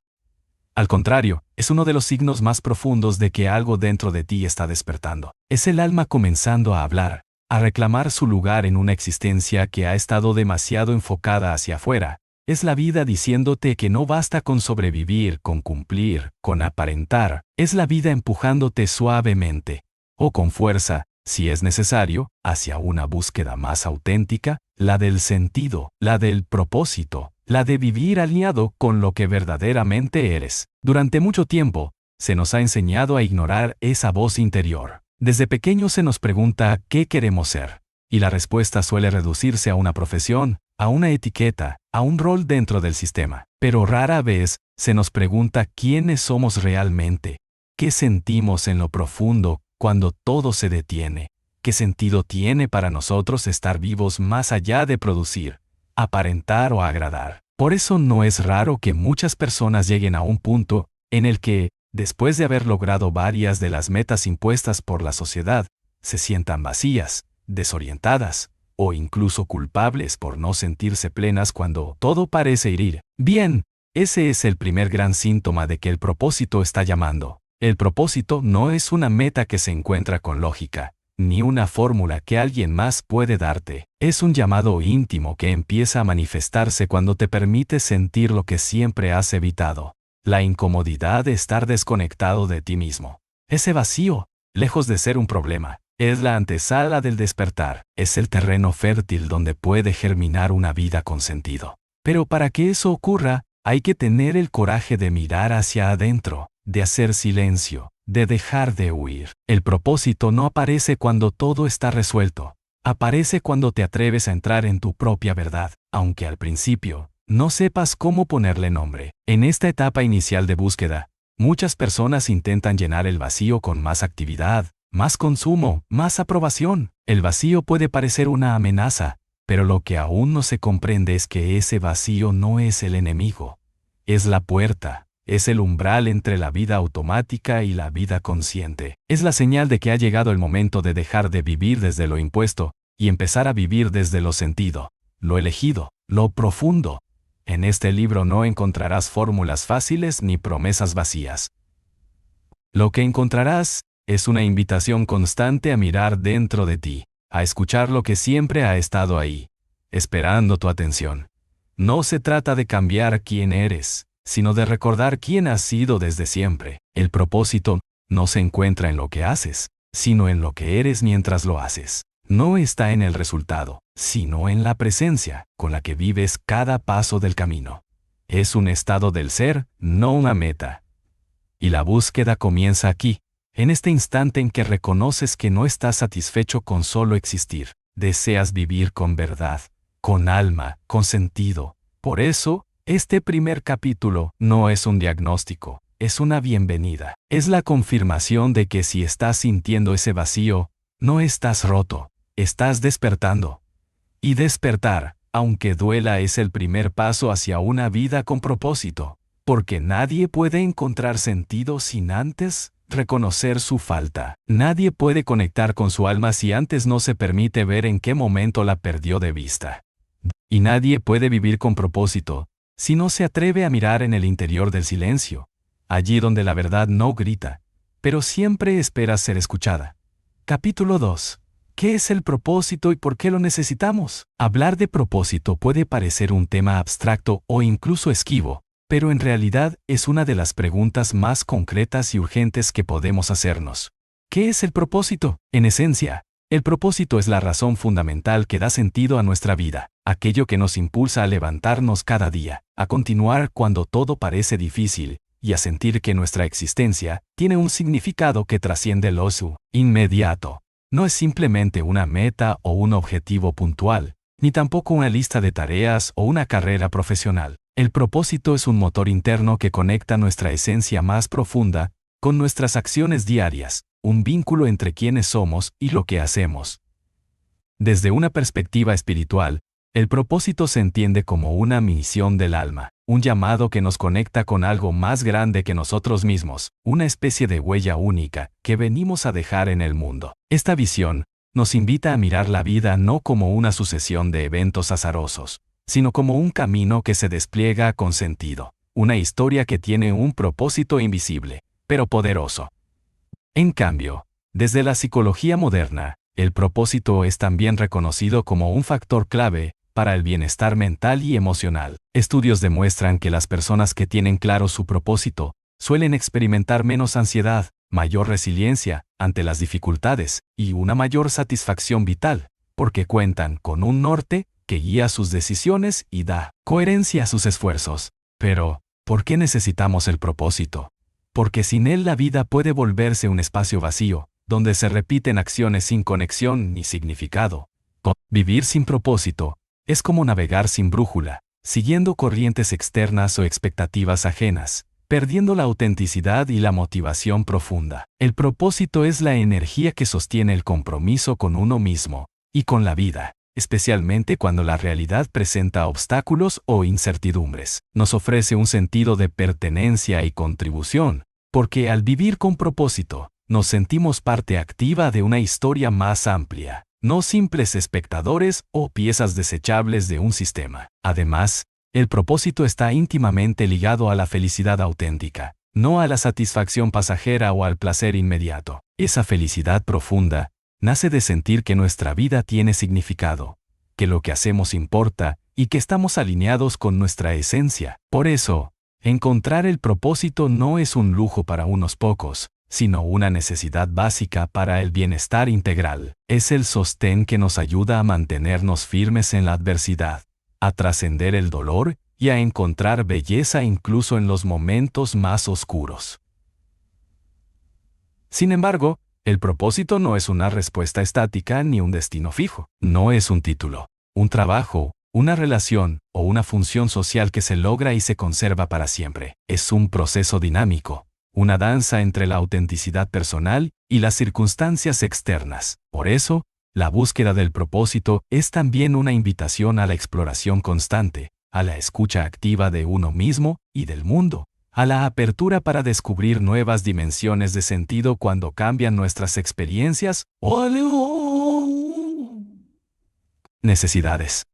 Al contrario, es uno de los signos más profundos de que algo dentro de ti está despertando. Es el alma comenzando a hablar, a reclamar su lugar en una existencia que ha estado demasiado enfocada hacia afuera. Es la vida diciéndote que no basta con sobrevivir, con cumplir, con aparentar. Es la vida empujándote suavemente, o con fuerza, si es necesario, hacia una búsqueda más auténtica, la del sentido, la del propósito, la de vivir alineado con lo que verdaderamente eres. Durante mucho tiempo, se nos ha enseñado a ignorar esa voz interior. Desde pequeño se nos pregunta qué queremos ser, y la respuesta suele reducirse a una profesión, a una etiqueta, a un rol dentro del sistema. Pero rara vez se nos pregunta quiénes somos realmente, qué sentimos en lo profundo cuando todo se detiene, qué sentido tiene para nosotros estar vivos más allá de producir, aparentar o agradar. Por eso no es raro que muchas personas lleguen a un punto en el que, después de haber logrado varias de las metas impuestas por la sociedad, se sientan vacías, desorientadas, o incluso culpables por no sentirse plenas cuando todo parece ir bien. Ese es el primer gran síntoma de que el propósito está llamando. El propósito no es una meta que se encuentra con lógica, ni una fórmula que alguien más puede darte. Es un llamado íntimo que empieza a manifestarse cuando te permites sentir lo que siempre has evitado. La incomodidad de estar desconectado de ti mismo. Ese vacío, lejos de ser un problema, es la antesala del despertar. Es el terreno fértil donde puede germinar una vida con sentido. Pero para que eso ocurra, hay que tener el coraje de mirar hacia adentro, de hacer silencio, de dejar de huir. El propósito no aparece cuando todo está resuelto. Aparece cuando te atreves a entrar en tu propia verdad, aunque al principio no sepas cómo ponerle nombre. En esta etapa inicial de búsqueda, muchas personas intentan llenar el vacío con más actividad, más consumo, más aprobación. El vacío puede parecer una amenaza, pero lo que aún no se comprende es que ese vacío no es el enemigo. Es la puerta, es el umbral entre la vida automática y la vida consciente. Es la señal de que ha llegado el momento de dejar de vivir desde lo impuesto y empezar a vivir desde lo sentido, lo elegido, lo profundo. En este libro no encontrarás fórmulas fáciles ni promesas vacías. Lo que encontrarás es una invitación constante a mirar dentro de ti, a escuchar lo que siempre ha estado ahí, esperando tu atención. No se trata de cambiar quién eres, sino de recordar quién has sido desde siempre. El propósito no se encuentra en lo que haces, sino en lo que eres mientras lo haces. No está en el resultado, sino en la presencia con la que vives cada paso del camino. Es un estado del ser, no una meta. Y la búsqueda comienza aquí, en este instante en que reconoces que no estás satisfecho con solo existir. Deseas vivir con verdad, con alma, con sentido. Por eso, este primer capítulo no es un diagnóstico, es una bienvenida. Es la confirmación de que si estás sintiendo ese vacío, no estás roto, estás despertando. Y despertar, aunque duela, es el primer paso hacia una vida con propósito, porque nadie puede encontrar sentido sin antes reconocer su falta. Nadie puede conectar con su alma si antes no se permite ver en qué momento la perdió de vista. Y nadie puede vivir con propósito si no se atreve a mirar en el interior del silencio, allí donde la verdad no grita, pero siempre espera ser escuchada. Capítulo 2. ¿Qué es el propósito y por qué lo necesitamos? Hablar de propósito puede parecer un tema abstracto o incluso esquivo, pero en realidad es una de las preguntas más concretas y urgentes que podemos hacernos. ¿Qué es el propósito? En esencia, el propósito es la razón fundamental que da sentido a nuestra vida, aquello que nos impulsa a levantarnos cada día, a continuar cuando todo parece difícil, y a sentir que nuestra existencia tiene un significado que trasciende lo inmediato. No es simplemente una meta o un objetivo puntual, ni tampoco una lista de tareas o una carrera profesional. El propósito es un motor interno que conecta nuestra esencia más profunda con nuestras acciones diarias, un vínculo entre quienes somos y lo que hacemos. Desde una perspectiva espiritual, el propósito se entiende como una misión del alma, un llamado que nos conecta con algo más grande que nosotros mismos, una especie de huella única que venimos a dejar en el mundo. Esta visión nos invita a mirar la vida no como una sucesión de eventos azarosos, sino como un camino que se despliega con sentido, una historia que tiene un propósito invisible, pero poderoso. En cambio, desde la psicología moderna, el propósito es también reconocido como un factor clave para el bienestar mental y emocional. Estudios demuestran que las personas que tienen claro su propósito suelen experimentar menos ansiedad, mayor resiliencia ante las dificultades y una mayor satisfacción vital, porque cuentan con un norte que guía sus decisiones y da coherencia a sus esfuerzos. Pero, ¿por qué necesitamos el propósito? Porque sin él la vida puede volverse un espacio vacío, donde se repiten acciones sin conexión ni significado. Vivir sin propósito es como navegar sin brújula, siguiendo corrientes externas o expectativas ajenas, perdiendo la autenticidad y la motivación profunda. El propósito es la energía que sostiene el compromiso con uno mismo y con la vida, especialmente cuando la realidad presenta obstáculos o incertidumbres. Nos ofrece un sentido de pertenencia y contribución, porque al vivir con propósito, nos sentimos parte activa de una historia más amplia, no simples espectadores o piezas desechables de un sistema. Además, el propósito está íntimamente ligado a la felicidad auténtica, no a la satisfacción pasajera o al placer inmediato. Esa felicidad profunda nace de sentir que nuestra vida tiene significado, que lo que hacemos importa y que estamos alineados con nuestra esencia. Por eso, encontrar el propósito no es un lujo para unos pocos, sino una necesidad básica para el bienestar integral. Es el sostén que nos ayuda a mantenernos firmes en la adversidad, a trascender el dolor y a encontrar belleza incluso en los momentos más oscuros. Sin embargo, el propósito no es una respuesta estática ni un destino fijo. No es un título, un trabajo, una relación o una función social que se logra y se conserva para siempre. Es un proceso dinámico, una danza entre la autenticidad personal y las circunstancias externas. Por eso, la búsqueda del propósito es también una invitación a la exploración constante, a la escucha activa de uno mismo y del mundo, a la apertura para descubrir nuevas dimensiones de sentido cuando cambian nuestras experiencias o necesidades.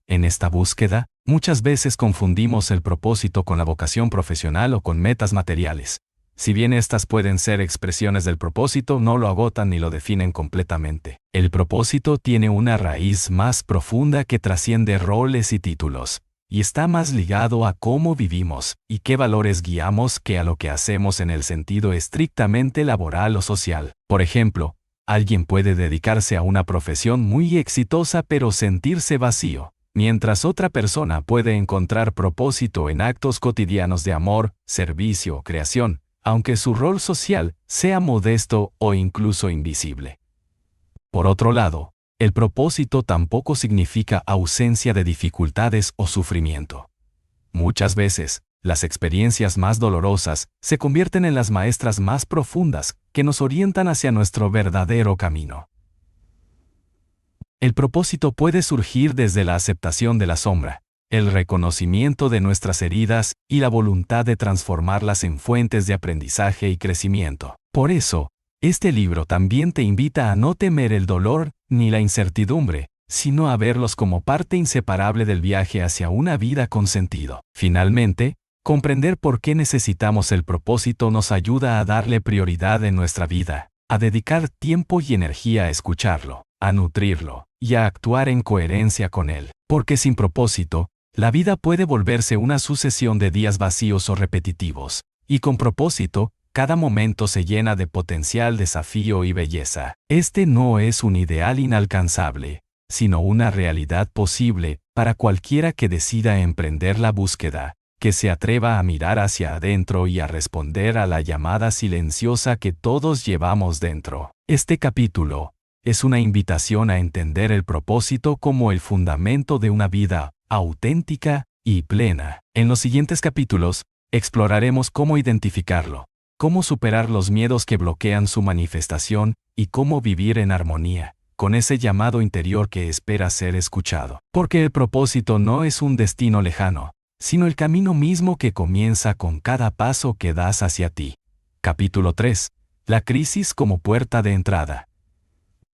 En esta búsqueda, muchas veces confundimos el propósito con la vocación profesional o con metas materiales. Si bien estas pueden ser expresiones del propósito, no lo agotan ni lo definen completamente. El propósito tiene una raíz más profunda que trasciende roles y títulos, y está más ligado a cómo vivimos y qué valores guiamos que a lo que hacemos en el sentido estrictamente laboral o social. Por ejemplo, alguien puede dedicarse a una profesión muy exitosa pero sentirse vacío, mientras otra persona puede encontrar propósito en actos cotidianos de amor, servicio o creación, aunque su rol social sea modesto o incluso invisible. Por otro lado, el propósito tampoco significa ausencia de dificultades o sufrimiento. Muchas veces, las experiencias más dolorosas se convierten en las maestras más profundas que nos orientan hacia nuestro verdadero camino. El propósito puede surgir desde la aceptación de la sombra, el reconocimiento de nuestras heridas y la voluntad de transformarlas en fuentes de aprendizaje y crecimiento. Por eso, este libro también te invita a no temer el dolor ni la incertidumbre, sino a verlos como parte inseparable del viaje hacia una vida con sentido. Finalmente, comprender por qué necesitamos el propósito nos ayuda a darle prioridad en nuestra vida, a dedicar tiempo y energía a escucharlo, a nutrirlo y a actuar en coherencia con él. Porque sin propósito, la vida puede volverse una sucesión de días vacíos o repetitivos, y con propósito, cada momento se llena de potencial desafío y belleza. Este no es un ideal inalcanzable, sino una realidad posible para cualquiera que decida emprender la búsqueda, que se atreva a mirar hacia adentro y a responder a la llamada silenciosa que todos llevamos dentro. Este capítulo es una invitación a entender el propósito como el fundamento de una vida auténtica y plena. En los siguientes capítulos, exploraremos cómo identificarlo, cómo superar los miedos que bloquean su manifestación y cómo vivir en armonía con ese llamado interior que espera ser escuchado. Porque el propósito no es un destino lejano, sino el camino mismo que comienza con cada paso que das hacia ti. Capítulo 3. La crisis como puerta de entrada.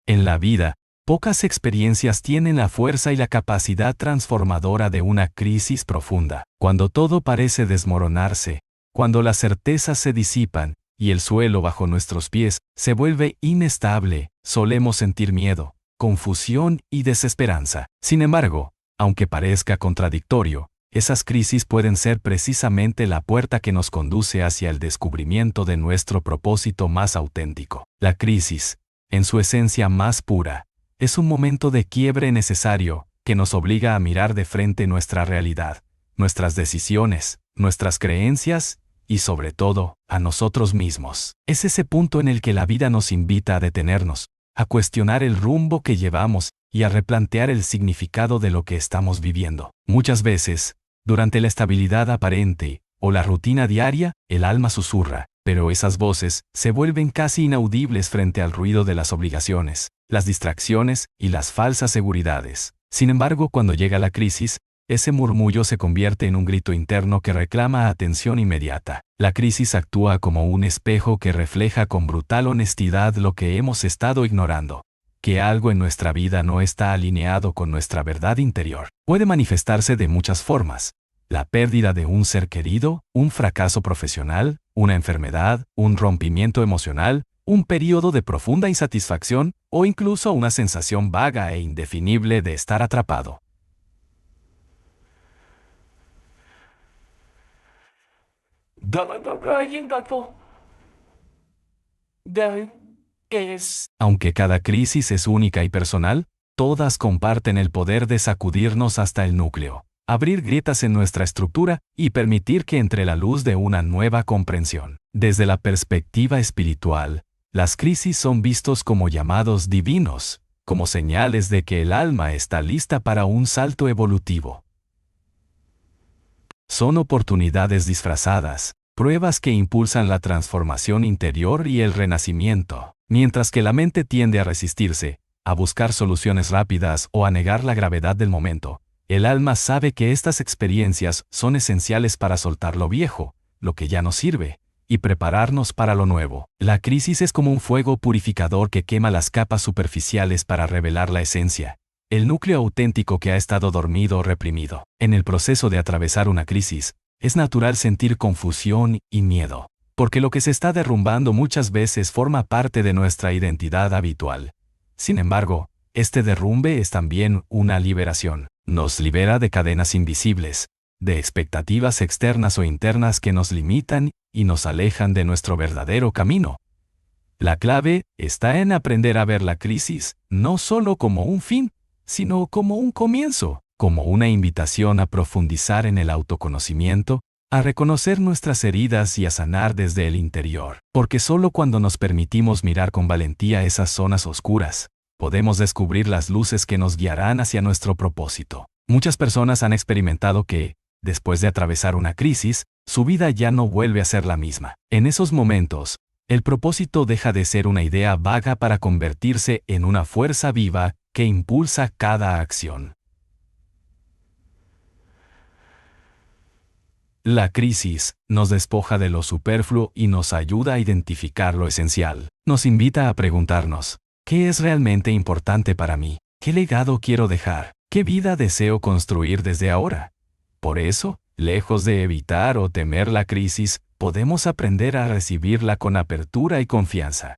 En la vida, pocas experiencias tienen la fuerza y la capacidad transformadora de una crisis profunda. Cuando todo parece desmoronarse, cuando las certezas se disipan y el suelo bajo nuestros pies se vuelve inestable, solemos sentir miedo, confusión y desesperanza. Sin embargo, aunque parezca contradictorio, esas crisis pueden ser precisamente la puerta que nos conduce hacia el descubrimiento de nuestro propósito más auténtico. La crisis, en su esencia más pura, es un momento de quiebre necesario que nos obliga a mirar de frente nuestra realidad, nuestras decisiones, nuestras creencias y sobre todo, a nosotros mismos. Es ese punto en el que la vida nos invita a detenernos, a cuestionar el rumbo que llevamos y a replantear el significado de lo que estamos viviendo. Muchas veces, durante la estabilidad aparente o la rutina diaria, el alma susurra, pero esas voces se vuelven casi inaudibles frente al ruido de las obligaciones, las distracciones y las falsas seguridades. Sin embargo, cuando llega la crisis, ese murmullo se convierte en un grito interno que reclama atención inmediata. La crisis actúa como un espejo que refleja con brutal honestidad lo que hemos estado ignorando, que algo en nuestra vida no está alineado con nuestra verdad interior. Puede manifestarse de muchas formas: la pérdida de un ser querido, un fracaso profesional, una enfermedad, un rompimiento emocional, un periodo de profunda insatisfacción o incluso una sensación vaga e indefinible de estar atrapado. Aunque cada crisis es única y personal, todas comparten el poder de sacudirnos hasta el núcleo, abrir grietas en nuestra estructura y permitir que entre la luz de una nueva comprensión. Desde la perspectiva espiritual, las crisis son vistos como llamados divinos, como señales de que el alma está lista para un salto evolutivo. Son oportunidades disfrazadas, pruebas que impulsan la transformación interior y el renacimiento. Mientras que la mente tiende a resistirse, a buscar soluciones rápidas o a negar la gravedad del momento, el alma sabe que estas experiencias son esenciales para soltar lo viejo, lo que ya no sirve, y prepararnos para lo nuevo. La crisis es como un fuego purificador que quema las capas superficiales para revelar la esencia, el núcleo auténtico que ha estado dormido o reprimido. En el proceso de atravesar una crisis, es natural sentir confusión y miedo, porque lo que se está derrumbando muchas veces forma parte de nuestra identidad habitual. Sin embargo, este derrumbe es también una liberación. Nos libera de cadenas invisibles, de expectativas externas o internas que nos limitan y nos alejan de nuestro verdadero camino. La clave está en aprender a ver la crisis no solo como un fin, sino como un comienzo, como una invitación a profundizar en el autoconocimiento, a reconocer nuestras heridas y a sanar desde el interior. Porque solo cuando nos permitimos mirar con valentía esas zonas oscuras, podemos descubrir las luces que nos guiarán hacia nuestro propósito. Muchas personas han experimentado que, después de atravesar una crisis, su vida ya no vuelve a ser la misma. En esos momentos, el propósito deja de ser una idea vaga para convertirse en una fuerza viva que impulsa cada acción. La crisis nos despoja de lo superfluo y nos ayuda a identificar lo esencial. Nos invita a preguntarnos: ¿qué es realmente importante para mí? ¿Qué legado quiero dejar? ¿Qué vida deseo construir desde ahora? Por eso, lejos de evitar o temer la crisis, podemos aprender a recibirla con apertura y confianza.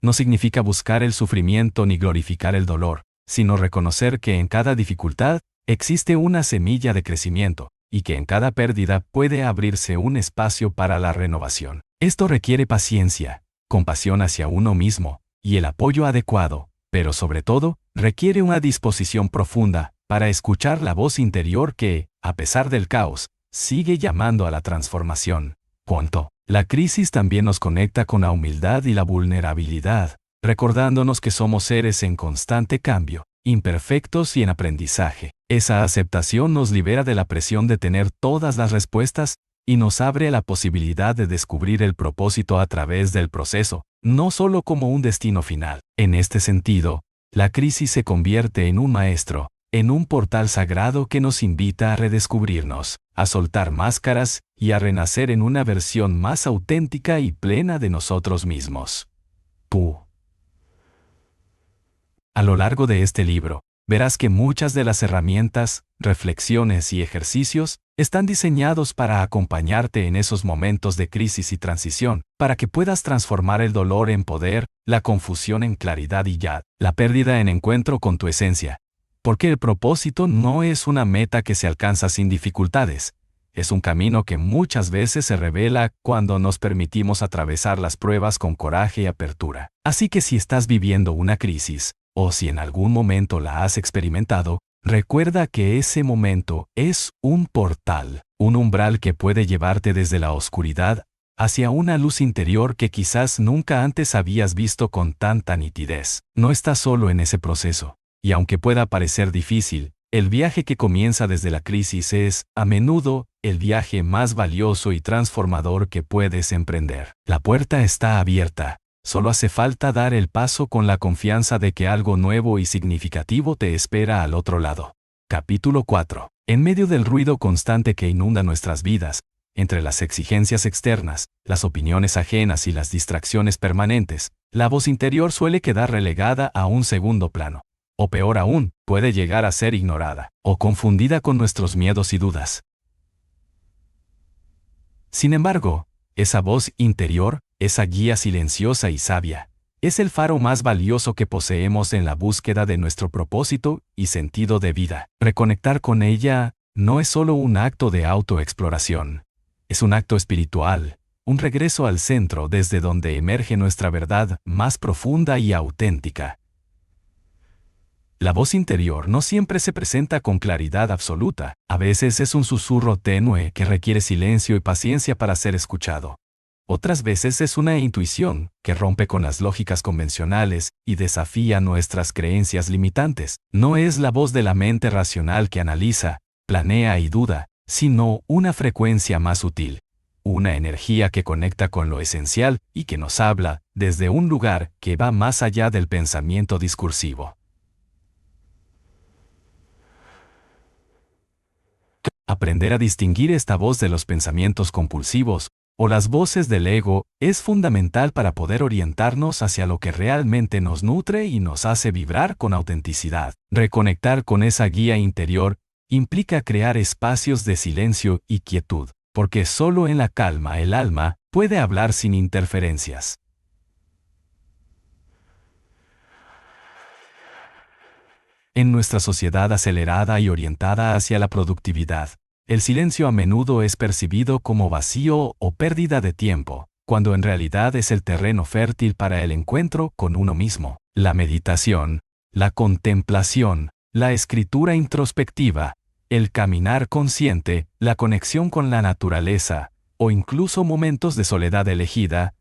No significa buscar el sufrimiento ni glorificar el dolor, sino reconocer que en cada dificultad existe una semilla de crecimiento, y que en cada pérdida puede abrirse un espacio para la renovación. Esto requiere paciencia, compasión hacia uno mismo, y el apoyo adecuado, pero sobre todo, requiere una disposición profunda para escuchar la voz interior que, a pesar del caos, sigue llamando a la transformación. Punto. La crisis también nos conecta con la humildad y la vulnerabilidad, recordándonos que somos seres en constante cambio, imperfectos y en aprendizaje. Esa aceptación nos libera de la presión de tener todas las respuestas y nos abre la posibilidad de descubrir el propósito a través del proceso, no solo como un destino final. En este sentido, la crisis se convierte en un maestro, en un portal sagrado que nos invita a redescubrirnos, a soltar máscaras y a renacer en una versión más auténtica y plena de nosotros mismos. A lo largo de este libro, verás que muchas de las herramientas, reflexiones y ejercicios están diseñados para acompañarte en esos momentos de crisis y transición, para que puedas transformar el dolor en poder, la confusión en claridad y la pérdida en encuentro con tu esencia. Porque el propósito no es una meta que se alcanza sin dificultades. Es un camino que muchas veces se revela cuando nos permitimos atravesar las pruebas con coraje y apertura. Así que si estás viviendo una crisis, o si en algún momento la has experimentado, recuerda que ese momento es un portal, un umbral que puede llevarte desde la oscuridad hacia una luz interior que quizás nunca antes habías visto con tanta nitidez. No estás solo en ese proceso. Y aunque pueda parecer difícil, el viaje que comienza desde la crisis es, a menudo, el viaje más valioso y transformador que puedes emprender. La puerta está abierta. Solo hace falta dar el paso con la confianza de que algo nuevo y significativo te espera al otro lado. Capítulo 4. En medio del ruido constante que inunda nuestras vidas, entre las exigencias externas, las opiniones ajenas y las distracciones permanentes, la voz interior suele quedar relegada a un segundo plano. O peor aún, puede llegar a ser ignorada o confundida con nuestros miedos y dudas. Sin embargo, esa voz interior, esa guía silenciosa y sabia, es el faro más valioso que poseemos en la búsqueda de nuestro propósito y sentido de vida. Reconectar con ella no es solo un acto de autoexploración, es un acto espiritual, un regreso al centro desde donde emerge nuestra verdad más profunda y auténtica. La voz interior no siempre se presenta con claridad absoluta, a veces es un susurro tenue que requiere silencio y paciencia para ser escuchado. Otras veces es una intuición que rompe con las lógicas convencionales y desafía nuestras creencias limitantes. No es la voz de la mente racional que analiza, planea y duda, sino una frecuencia más sutil. Una energía que conecta con lo esencial y que nos habla desde un lugar que va más allá del pensamiento discursivo. Aprender a distinguir esta voz de los pensamientos compulsivos o las voces del ego es fundamental para poder orientarnos hacia lo que realmente nos nutre y nos hace vibrar con autenticidad. Reconectar con esa guía interior implica crear espacios de silencio y quietud, porque solo en la calma el alma puede hablar sin interferencias. En nuestra sociedad acelerada y orientada hacia la productividad, el silencio a menudo es percibido como vacío o pérdida de tiempo, cuando en realidad es el terreno fértil para el encuentro con uno mismo. La meditación, la contemplación, la escritura introspectiva, el caminar consciente, la conexión con la naturaleza, o incluso momentos de soledad elegida,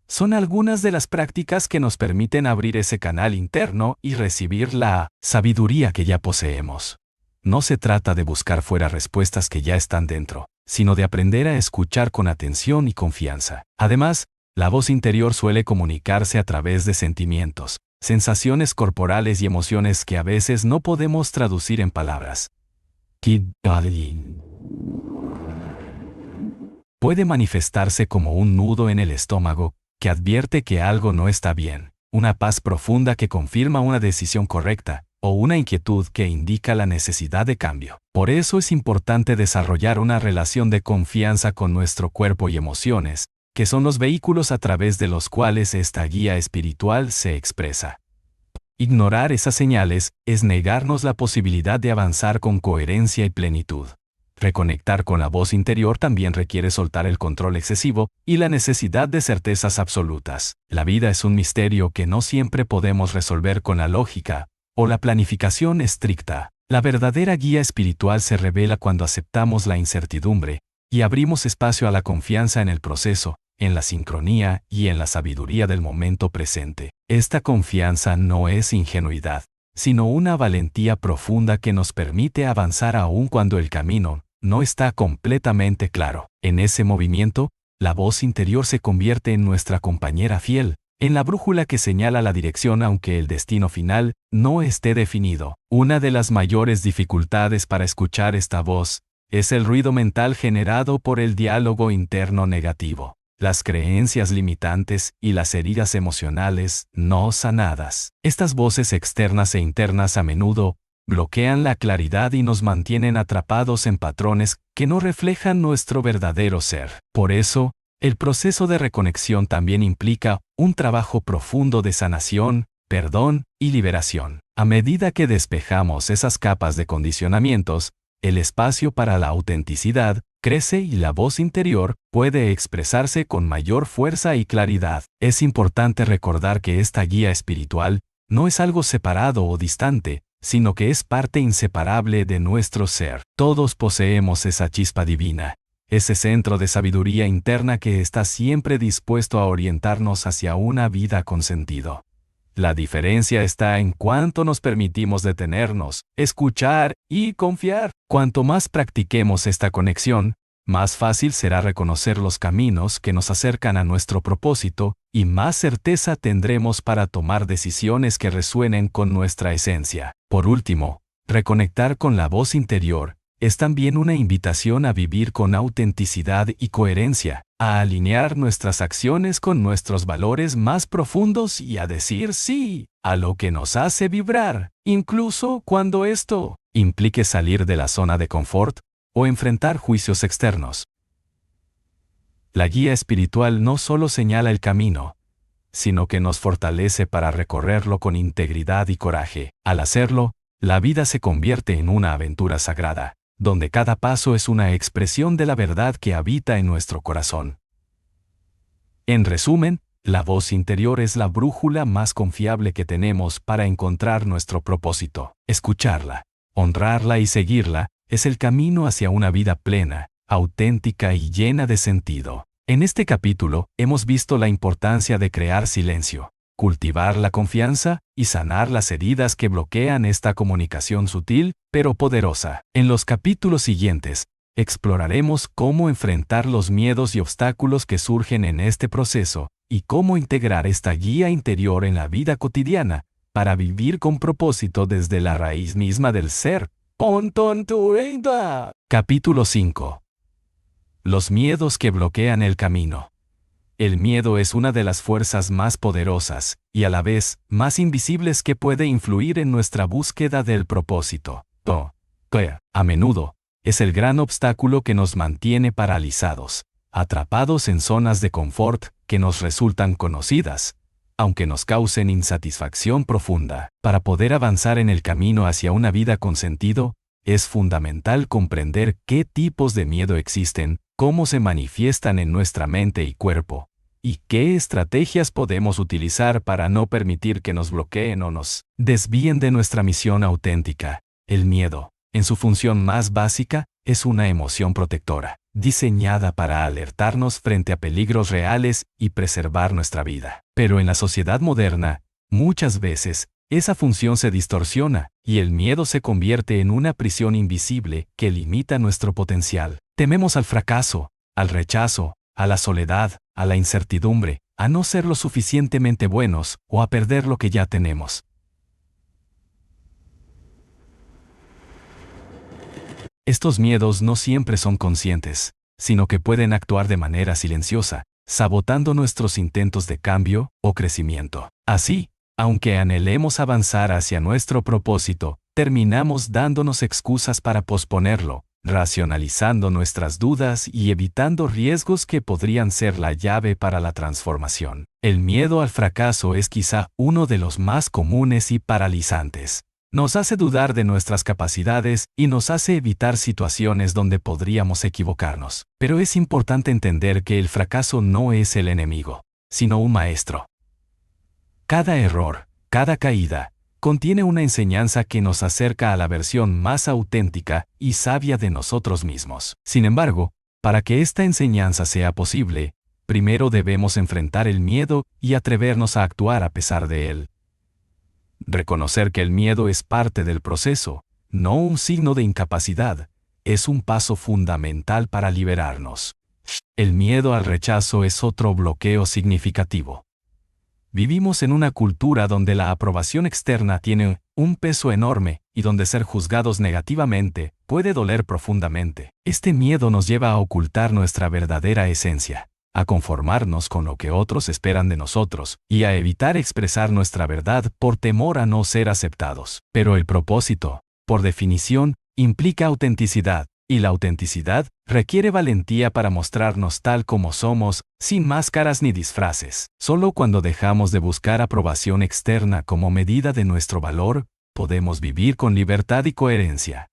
son algunas de las prácticas que nos permiten abrir ese canal interno y recibir la sabiduría que ya poseemos. No se trata de buscar fuera respuestas que ya están dentro, sino de aprender a escuchar con atención y confianza. Además, la voz interior suele comunicarse a través de sentimientos, sensaciones corporales y emociones que a veces no podemos traducir en palabras. Puede manifestarse como un nudo en el estómago, que advierte que algo no está bien, una paz profunda que confirma una decisión correcta, o una inquietud que indica la necesidad de cambio. Por eso es importante desarrollar una relación de confianza con nuestro cuerpo y emociones, que son los vehículos a través de los cuales esta guía espiritual se expresa. Ignorar esas señales es negarnos la posibilidad de avanzar con coherencia y plenitud. Reconectar con la voz interior también requiere soltar el control excesivo y la necesidad de certezas absolutas. La vida es un misterio que no siempre podemos resolver con la lógica o la planificación estricta. La verdadera guía espiritual se revela cuando aceptamos la incertidumbre y abrimos espacio a la confianza en el proceso, en la sincronía y en la sabiduría del momento presente. Esta confianza no es ingenuidad, sino una valentía profunda que nos permite avanzar aún cuando el camino no está completamente claro. En ese movimiento, la voz interior se convierte en nuestra compañera fiel, en la brújula que señala la dirección aunque el destino final no esté definido. Una de las mayores dificultades para escuchar esta voz es el ruido mental generado por el diálogo interno negativo, las creencias limitantes y las heridas emocionales no sanadas. Estas voces externas e internas a menudo bloquean la claridad y nos mantienen atrapados en patrones que no reflejan nuestro verdadero ser. Por eso, el proceso de reconexión también implica un trabajo profundo de sanación, perdón y liberación. A medida que despejamos esas capas de condicionamientos, el espacio para la autenticidad crece y la voz interior puede expresarse con mayor fuerza y claridad. Es importante recordar que esta guía espiritual no es algo separado o distante, sino que es parte inseparable de nuestro ser. Todos poseemos esa chispa divina, ese centro de sabiduría interna que está siempre dispuesto a orientarnos hacia una vida con sentido. La diferencia está en cuánto nos permitimos detenernos, escuchar y confiar. Cuanto más practiquemos esta conexión, más fácil será reconocer los caminos que nos acercan a nuestro propósito y más certeza tendremos para tomar decisiones que resuenen con nuestra esencia. Por último, reconectar con la voz interior es también una invitación a vivir con autenticidad y coherencia, a alinear nuestras acciones con nuestros valores más profundos y a decir sí a lo que nos hace vibrar, incluso cuando esto implique salir de la zona de confort o enfrentar juicios externos. La guía espiritual no solo señala el camino, sino que nos fortalece para recorrerlo con integridad y coraje. Al hacerlo, la vida se convierte en una aventura sagrada, donde cada paso es una expresión de la verdad que habita en nuestro corazón. En resumen, la voz interior es la brújula más confiable que tenemos para encontrar nuestro propósito. Escucharla, honrarla y seguirla es el camino hacia una vida plena, auténtica y llena de sentido. En este capítulo hemos visto la importancia de crear silencio, cultivar la confianza y sanar las heridas que bloquean esta comunicación sutil pero poderosa. En los capítulos siguientes, exploraremos cómo enfrentar los miedos y obstáculos que surgen en este proceso y cómo integrar esta guía interior en la vida cotidiana para vivir con propósito desde la raíz misma del ser. Capítulo 5. Los miedos que bloquean el camino. El miedo es una de las fuerzas más poderosas y a la vez más invisibles que puede influir en nuestra búsqueda del propósito. A menudo, es el gran obstáculo que nos mantiene paralizados, atrapados en zonas de confort que nos resultan conocidas, aunque nos causen insatisfacción profunda. Para poder avanzar en el camino hacia una vida con sentido, es fundamental comprender qué tipos de miedo existen, cómo se manifiestan en nuestra mente y cuerpo, y qué estrategias podemos utilizar para no permitir que nos bloqueen o nos desvíen de nuestra misión auténtica. El miedo, en su función más básica, es una emoción protectora, diseñada para alertarnos frente a peligros reales y preservar nuestra vida. Pero en la sociedad moderna, muchas veces, esa función se distorsiona y el miedo se convierte en una prisión invisible que limita nuestro potencial. Tememos al fracaso, al rechazo, a la soledad, a la incertidumbre, a no ser lo suficientemente buenos o a perder lo que ya tenemos. Estos miedos no siempre son conscientes, sino que pueden actuar de manera silenciosa, sabotando nuestros intentos de cambio o crecimiento. Así, aunque anhelemos avanzar hacia nuestro propósito, terminamos dándonos excusas para posponerlo, racionalizando nuestras dudas y evitando riesgos que podrían ser la llave para la transformación. El miedo al fracaso es quizá uno de los más comunes y paralizantes. Nos hace dudar de nuestras capacidades y nos hace evitar situaciones donde podríamos equivocarnos. Pero es importante entender que el fracaso no es el enemigo, sino un maestro. Cada error, cada caída, contiene una enseñanza que nos acerca a la versión más auténtica y sabia de nosotros mismos. Sin embargo, para que esta enseñanza sea posible, primero debemos enfrentar el miedo y atrevernos a actuar a pesar de él. Reconocer que el miedo es parte del proceso, no un signo de incapacidad, es un paso fundamental para liberarnos. El miedo al rechazo es otro bloqueo significativo. Vivimos en una cultura donde la aprobación externa tiene un peso enorme y donde ser juzgados negativamente puede doler profundamente. Este miedo nos lleva a ocultar nuestra verdadera esencia, a conformarnos con lo que otros esperan de nosotros y a evitar expresar nuestra verdad por temor a no ser aceptados. Pero el propósito, por definición, implica autenticidad, y la autenticidad requiere valentía para mostrarnos tal como somos, sin máscaras ni disfraces. Solo cuando dejamos de buscar aprobación externa como medida de nuestro valor, podemos vivir con libertad y coherencia.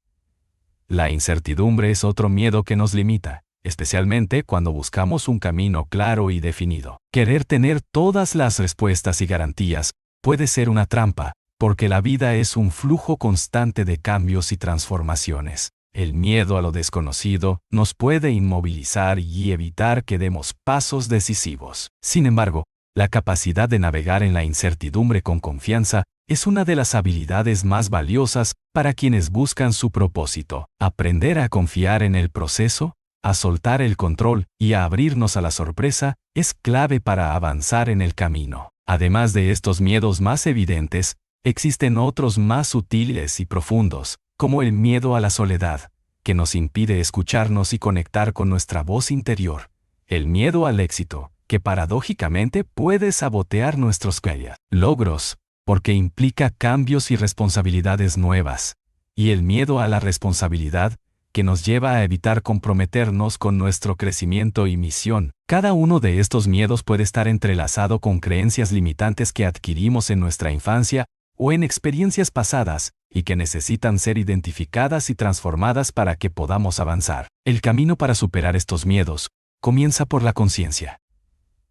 La incertidumbre es otro miedo que nos limita, especialmente cuando buscamos un camino claro y definido. Querer tener todas las respuestas y garantías puede ser una trampa, porque la vida es un flujo constante de cambios y transformaciones. El miedo a lo desconocido nos puede inmovilizar y evitar que demos pasos decisivos. Sin embargo, la capacidad de navegar en la incertidumbre con confianza es una de las habilidades más valiosas para quienes buscan su propósito. Aprender a confiar en el proceso, a soltar el control y a abrirnos a la sorpresa es clave para avanzar en el camino. Además de estos miedos más evidentes, existen otros más sutiles y profundos, como el miedo a la soledad, que nos impide escucharnos y conectar con nuestra voz interior. El miedo al éxito, que paradójicamente puede sabotear nuestros logros, porque implica cambios y responsabilidades nuevas. Y el miedo a la responsabilidad, que nos lleva a evitar comprometernos con nuestro crecimiento y misión. Cada uno de estos miedos puede estar entrelazado con creencias limitantes que adquirimos en nuestra infancia o en experiencias pasadas, y que necesitan ser identificadas y transformadas para que podamos avanzar. El camino para superar estos miedos comienza por la conciencia.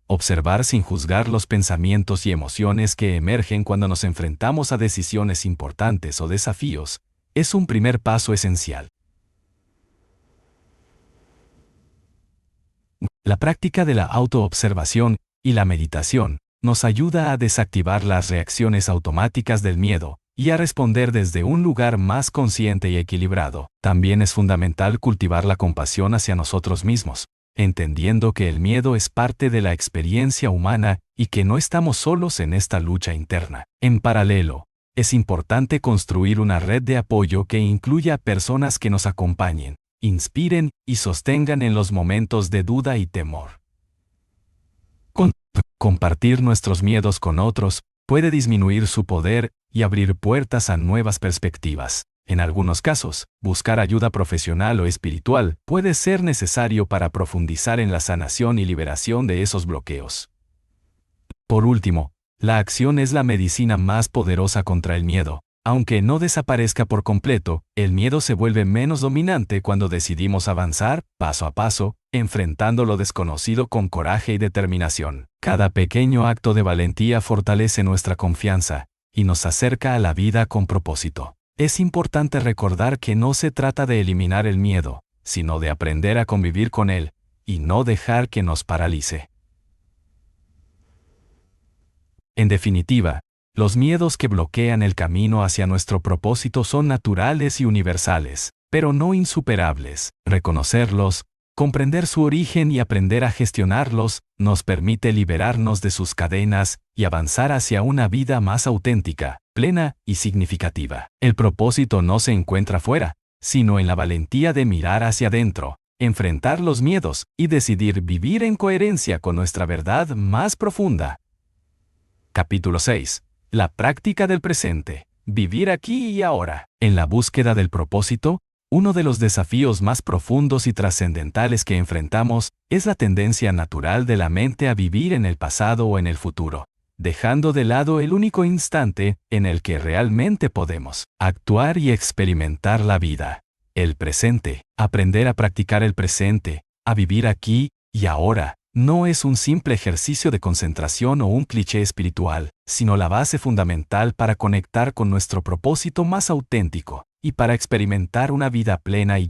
Observar sin juzgar los pensamientos y emociones que emergen cuando nos enfrentamos a decisiones importantes o desafíos es un primer paso esencial. La práctica de la autoobservación y la meditación nos ayuda a desactivar las reacciones automáticas del miedo y a responder desde un lugar más consciente y equilibrado. También es fundamental cultivar la compasión hacia nosotros mismos, entendiendo que el miedo es parte de la experiencia humana y que no estamos solos en esta lucha interna. En paralelo, es importante construir una red de apoyo que incluya personas que nos acompañen, inspiren y sostengan en los momentos de duda y temor. Compartir nuestros miedos con otros puede disminuir su poder y abrir puertas a nuevas perspectivas. En algunos casos, buscar ayuda profesional o espiritual puede ser necesario para profundizar en la sanación y liberación de esos bloqueos. Por último, la acción es la medicina más poderosa contra el miedo. Aunque no desaparezca por completo, el miedo se vuelve menos dominante cuando decidimos avanzar, paso a paso, enfrentando lo desconocido con coraje y determinación. Cada pequeño acto de valentía fortalece nuestra confianza y nos acerca a la vida con propósito. Es importante recordar que no se trata de eliminar el miedo, sino de aprender a convivir con él y no dejar que nos paralice. En definitiva, los miedos que bloquean el camino hacia nuestro propósito son naturales y universales, pero no insuperables. Reconocerlos, comprender su origen y aprender a gestionarlos nos permite liberarnos de sus cadenas y avanzar hacia una vida más auténtica, plena y significativa. El propósito no se encuentra fuera, sino en la valentía de mirar hacia adentro, enfrentar los miedos y decidir vivir en coherencia con nuestra verdad más profunda. Capítulo 6. La práctica del presente. Vivir aquí y ahora. En la búsqueda del propósito, uno de los desafíos más profundos y trascendentales que enfrentamos es la tendencia natural de la mente a vivir en el pasado o en el futuro, dejando de lado el único instante en el que realmente podemos actuar y experimentar la vida. El presente. Aprender a practicar el presente, a vivir aquí y ahora, no es un simple ejercicio de concentración o un cliché espiritual, sino la base fundamental para conectar con nuestro propósito más auténtico y para experimentar una vida plena y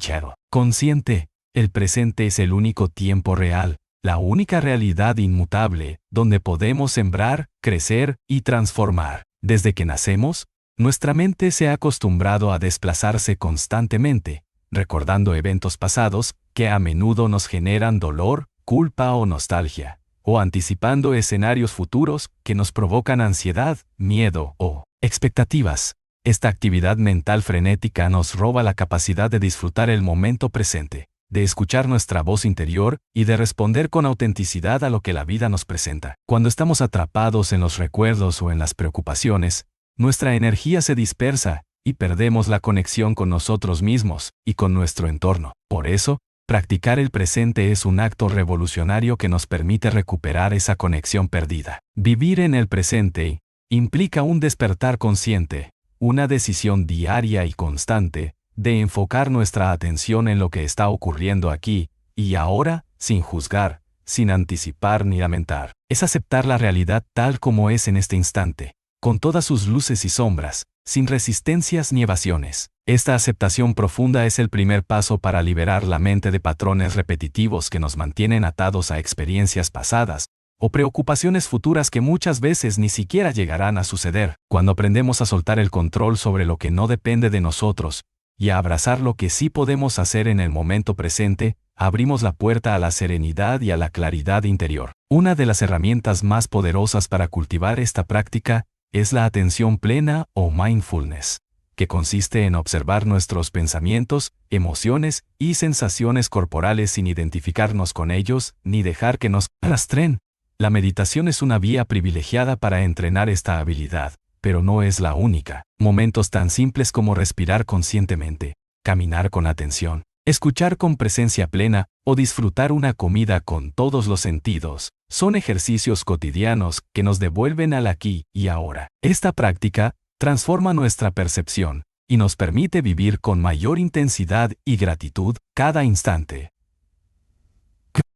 consciente. El presente es el único tiempo real, la única realidad inmutable, donde podemos sembrar, crecer y transformar. Desde que nacemos, nuestra mente se ha acostumbrado a desplazarse constantemente, recordando eventos pasados que a menudo nos generan dolor, culpa o nostalgia, o anticipando escenarios futuros que nos provocan ansiedad, miedo o expectativas. Esta actividad mental frenética nos roba la capacidad de disfrutar el momento presente, de escuchar nuestra voz interior y de responder con autenticidad a lo que la vida nos presenta. Cuando estamos atrapados en los recuerdos o en las preocupaciones, nuestra energía se dispersa y perdemos la conexión con nosotros mismos y con nuestro entorno. Por eso, practicar el presente es un acto revolucionario que nos permite recuperar esa conexión perdida. Vivir en el presente implica un despertar consciente, una decisión diaria y constante de enfocar nuestra atención en lo que está ocurriendo aquí y ahora, sin juzgar, sin anticipar ni lamentar. Es aceptar la realidad tal como es en este instante, con todas sus luces y sombras, sin resistencias ni evasiones. Esta aceptación profunda es el primer paso para liberar la mente de patrones repetitivos que nos mantienen atados a experiencias pasadas o preocupaciones futuras que muchas veces ni siquiera llegarán a suceder. Cuando aprendemos a soltar el control sobre lo que no depende de nosotros y a abrazar lo que sí podemos hacer en el momento presente, abrimos la puerta a la serenidad y a la claridad interior. Una de las herramientas más poderosas para cultivar esta práctica es la atención plena o mindfulness, que consiste en observar nuestros pensamientos, emociones y sensaciones corporales sin identificarnos con ellos ni dejar que nos arrastren. La meditación es una vía privilegiada para entrenar esta habilidad, pero no es la única. Momentos tan simples como respirar conscientemente, caminar con atención, escuchar con presencia plena o disfrutar una comida con todos los sentidos son ejercicios cotidianos que nos devuelven al aquí y ahora. Esta práctica transforma nuestra percepción y nos permite vivir con mayor intensidad y gratitud cada instante.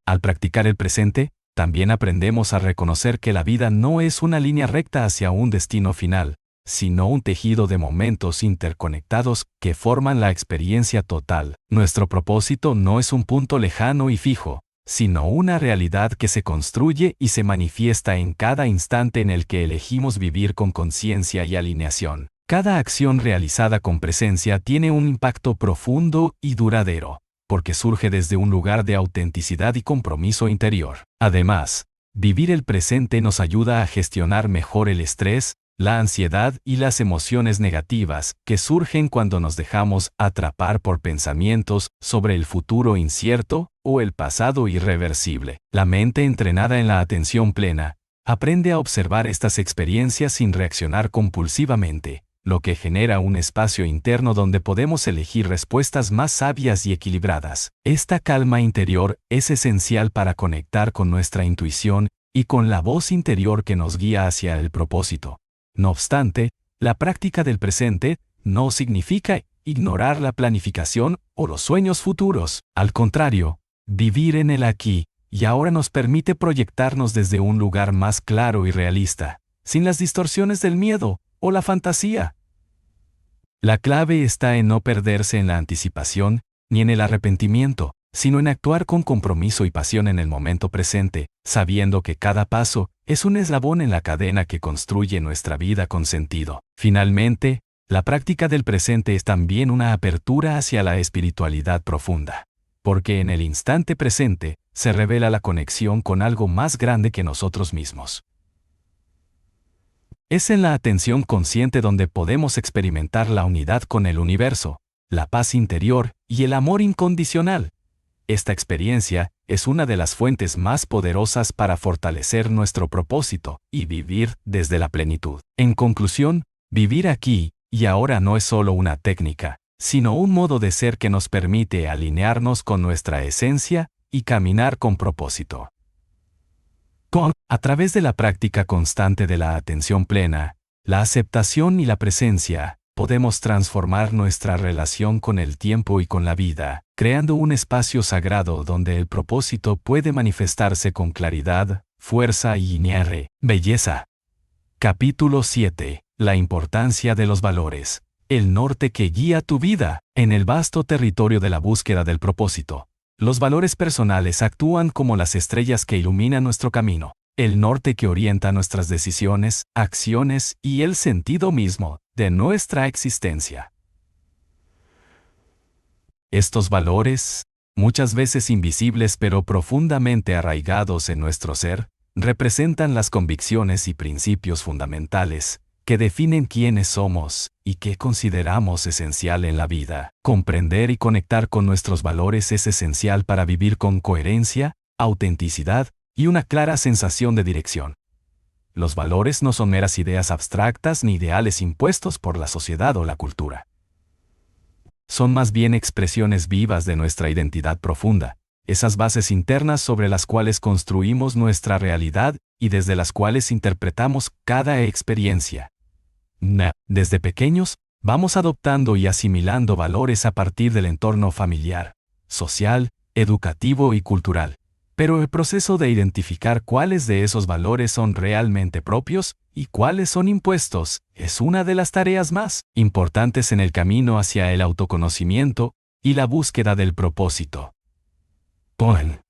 Al practicar el presente, también aprendemos a reconocer que la vida no es una línea recta hacia un destino final, sino un tejido de momentos interconectados que forman la experiencia total. Nuestro propósito no es un punto lejano y fijo, sino una realidad que se construye y se manifiesta en cada instante en el que elegimos vivir con conciencia y alineación. Cada acción realizada con presencia tiene un impacto profundo y duradero, porque surge desde un lugar de autenticidad y compromiso interior. Además, vivir el presente nos ayuda a gestionar mejor el estrés, la ansiedad y las emociones negativas que surgen cuando nos dejamos atrapar por pensamientos sobre el futuro incierto o el pasado irreversible. La mente entrenada en la atención plena aprende a observar estas experiencias sin reaccionar compulsivamente, lo que genera un espacio interno donde podemos elegir respuestas más sabias y equilibradas. Esta calma interior es esencial para conectar con nuestra intuición y con la voz interior que nos guía hacia el propósito. No obstante, la práctica del presente no significa ignorar la planificación o los sueños futuros. Al contrario, vivir en el aquí y ahora nos permite proyectarnos desde un lugar más claro y realista, sin las distorsiones del miedo o la fantasía. La clave está en no perderse en la anticipación ni en el arrepentimiento, sino en actuar con compromiso y pasión en el momento presente, sabiendo que cada paso es un eslabón en la cadena que construye nuestra vida con sentido. Finalmente, la práctica del presente es también una apertura hacia la espiritualidad profunda, porque en el instante presente se revela la conexión con algo más grande que nosotros mismos. Es en la atención consciente donde podemos experimentar la unidad con el universo, la paz interior y el amor incondicional. Esta experiencia es una de las fuentes más poderosas para fortalecer nuestro propósito y vivir desde la plenitud. En conclusión, vivir aquí y ahora no es solo una técnica, sino un modo de ser que nos permite alinearnos con nuestra esencia y caminar con propósito. A través de la práctica constante de la atención plena, la aceptación y la presencia, podemos transformar nuestra relación con el tiempo y con la vida, creando un espacio sagrado donde el propósito puede manifestarse con claridad, fuerza y belleza. Capítulo 7. La importancia de los valores. El norte que guía tu vida. En el vasto territorio de la búsqueda del propósito, los valores personales actúan como las estrellas que iluminan nuestro camino, el norte que orienta nuestras decisiones, acciones y el sentido mismo de nuestra existencia. Estos valores, muchas veces invisibles pero profundamente arraigados en nuestro ser, representan las convicciones y principios fundamentales que definen quiénes somos y qué consideramos esencial en la vida. Comprender y conectar con nuestros valores es esencial para vivir con coherencia, autenticidad y una clara sensación de dirección. Los valores no son meras ideas abstractas ni ideales impuestos por la sociedad o la cultura. Son más bien expresiones vivas de nuestra identidad profunda, esas bases internas sobre las cuales construimos nuestra realidad y desde las cuales interpretamos cada experiencia. Desde pequeños, vamos adoptando y asimilando valores a partir del entorno familiar, social, educativo y cultural. Pero el proceso de identificar cuáles de esos valores son realmente propios y cuáles son impuestos es una de las tareas más importantes en el camino hacia el autoconocimiento y la búsqueda del propósito.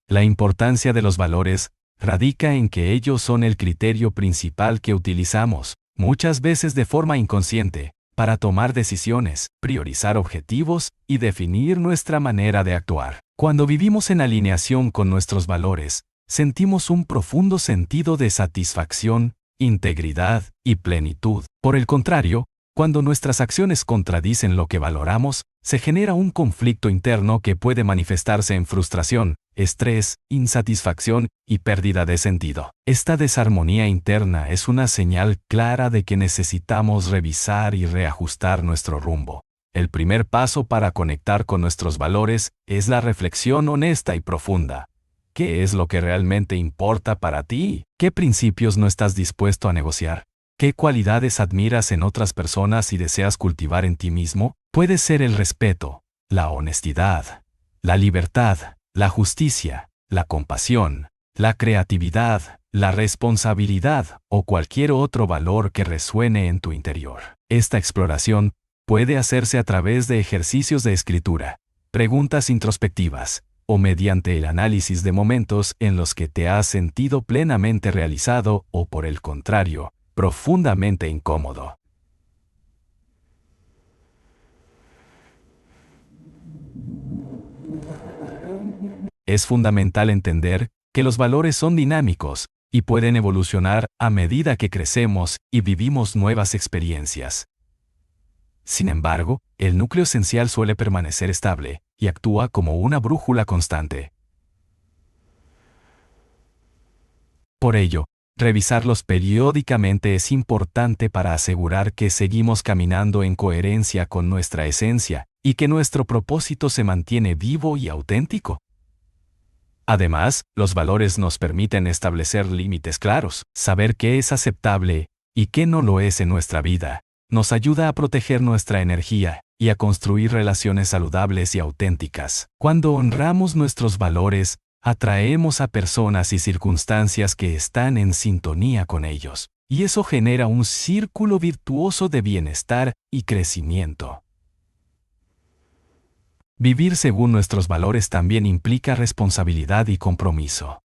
La importancia de los valores radica en que ellos son el criterio principal que utilizamos, muchas veces de forma inconsciente, para tomar decisiones, priorizar objetivos y definir nuestra manera de actuar. Cuando vivimos en alineación con nuestros valores, sentimos un profundo sentido de satisfacción, integridad y plenitud. Por el contrario, cuando nuestras acciones contradicen lo que valoramos, se genera un conflicto interno que puede manifestarse en frustración, estrés, insatisfacción y pérdida de sentido. Esta desarmonía interna es una señal clara de que necesitamos revisar y reajustar nuestro rumbo. El primer paso para conectar con nuestros valores es la reflexión honesta y profunda. ¿Qué es lo que realmente importa para ti? ¿Qué principios no estás dispuesto a negociar? ¿Qué cualidades admiras en otras personas y deseas cultivar en ti mismo? Puede ser el respeto, la honestidad, la libertad, la justicia, la compasión, la creatividad, la responsabilidad o cualquier otro valor que resuene en tu interior. Esta exploración puede hacerse a través de ejercicios de escritura, preguntas introspectivas, o mediante el análisis de momentos en los que te has sentido plenamente realizado o, por el contrario, profundamente incómodo. Es fundamental entender que los valores son dinámicos y pueden evolucionar a medida que crecemos y vivimos nuevas experiencias. Sin embargo, el núcleo esencial suele permanecer estable y actúa como una brújula constante. Por ello, revisarlos periódicamente es importante para asegurar que seguimos caminando en coherencia con nuestra esencia y que nuestro propósito se mantiene vivo y auténtico. Además, los valores nos permiten establecer límites claros, saber qué es aceptable y qué no lo es en nuestra vida. Nos ayuda a proteger nuestra energía y a construir relaciones saludables y auténticas. Cuando honramos nuestros valores, atraemos a personas y circunstancias que están en sintonía con ellos, y eso genera un círculo virtuoso de bienestar y crecimiento. Vivir según nuestros valores también implica responsabilidad y compromiso.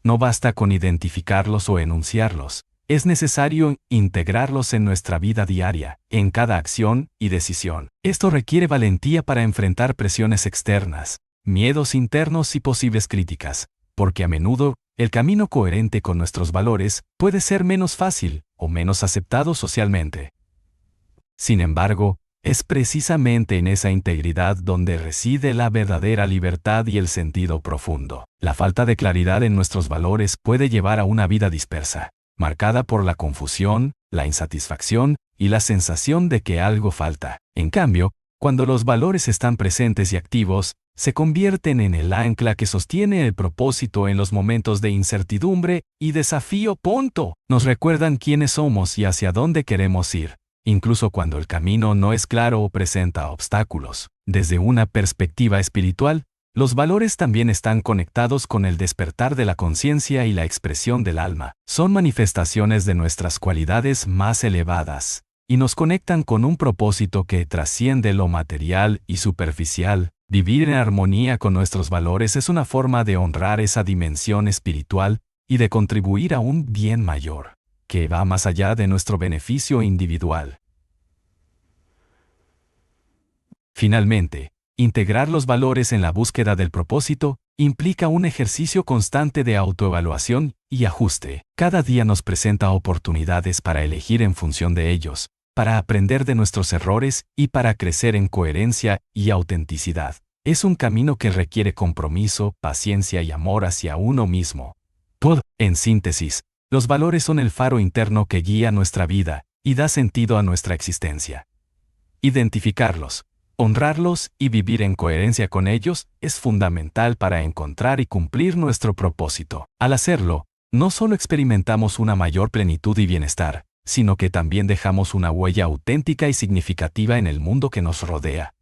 No basta con identificarlos o enunciarlos, es necesario integrarlos en nuestra vida diaria, en cada acción y decisión. Esto requiere valentía para enfrentar presiones externas, miedos internos y posibles críticas, porque a menudo, el camino coherente con nuestros valores puede ser menos fácil o menos aceptado socialmente. Sin embargo, es precisamente en esa integridad donde reside la verdadera libertad y el sentido profundo. La falta de claridad en nuestros valores puede llevar a una vida dispersa, marcada por la confusión, la insatisfacción y la sensación de que algo falta. En cambio, cuando los valores están presentes y activos, se convierten en el ancla que sostiene el propósito en los momentos de incertidumbre y desafío. Nos recuerdan quiénes somos y hacia dónde queremos ir, incluso cuando el camino no es claro o presenta obstáculos. Desde una perspectiva espiritual, los valores también están conectados con el despertar de la conciencia y la expresión del alma. Son manifestaciones de nuestras cualidades más elevadas, y nos conectan con un propósito que trasciende lo material y superficial. Vivir en armonía con nuestros valores es una forma de honrar esa dimensión espiritual y de contribuir a un bien mayor, que va más allá de nuestro beneficio individual. Finalmente, integrar los valores en la búsqueda del propósito implica un ejercicio constante de autoevaluación y ajuste. Cada día nos presenta oportunidades para elegir en función de ellos, para aprender de nuestros errores y para crecer en coherencia y autenticidad. Es un camino que requiere compromiso, paciencia y amor hacia uno mismo. En síntesis, los valores son el faro interno que guía nuestra vida y da sentido a nuestra existencia. Identificarlos, honrarlos y vivir en coherencia con ellos es fundamental para encontrar y cumplir nuestro propósito. Al hacerlo, no solo experimentamos una mayor plenitud y bienestar, sino que también dejamos una huella auténtica y significativa en el mundo que nos rodea.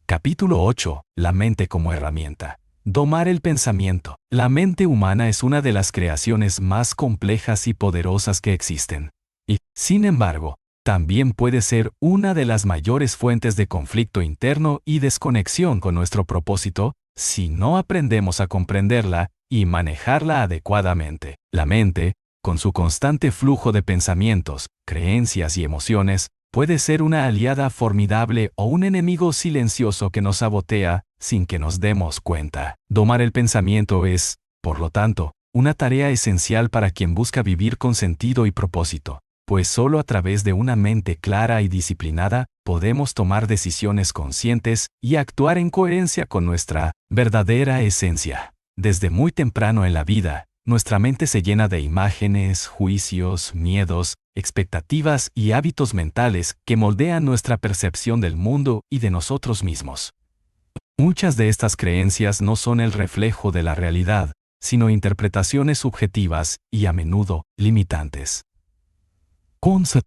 Capítulo 8. La mente como herramienta. Domar el pensamiento. La mente humana es una de las creaciones más complejas y poderosas que existen. Y, sin embargo, también puede ser una de las mayores fuentes de conflicto interno y desconexión con nuestro propósito si no aprendemos a comprenderla y manejarla adecuadamente. La mente, con su constante flujo de pensamientos, creencias y emociones, puede ser una aliada formidable o un enemigo silencioso que nos sabotea sin que nos demos cuenta. Domar el pensamiento es, por lo tanto, una tarea esencial para quien busca vivir con sentido y propósito, pues solo a través de una mente clara y disciplinada podemos tomar decisiones conscientes y actuar en coherencia con nuestra verdadera esencia. Desde muy temprano en la vida, nuestra mente se llena de imágenes, juicios, miedos, expectativas y hábitos mentales que moldean nuestra percepción del mundo y de nosotros mismos. Muchas de estas creencias no son el reflejo de la realidad, sino interpretaciones subjetivas y a menudo limitantes.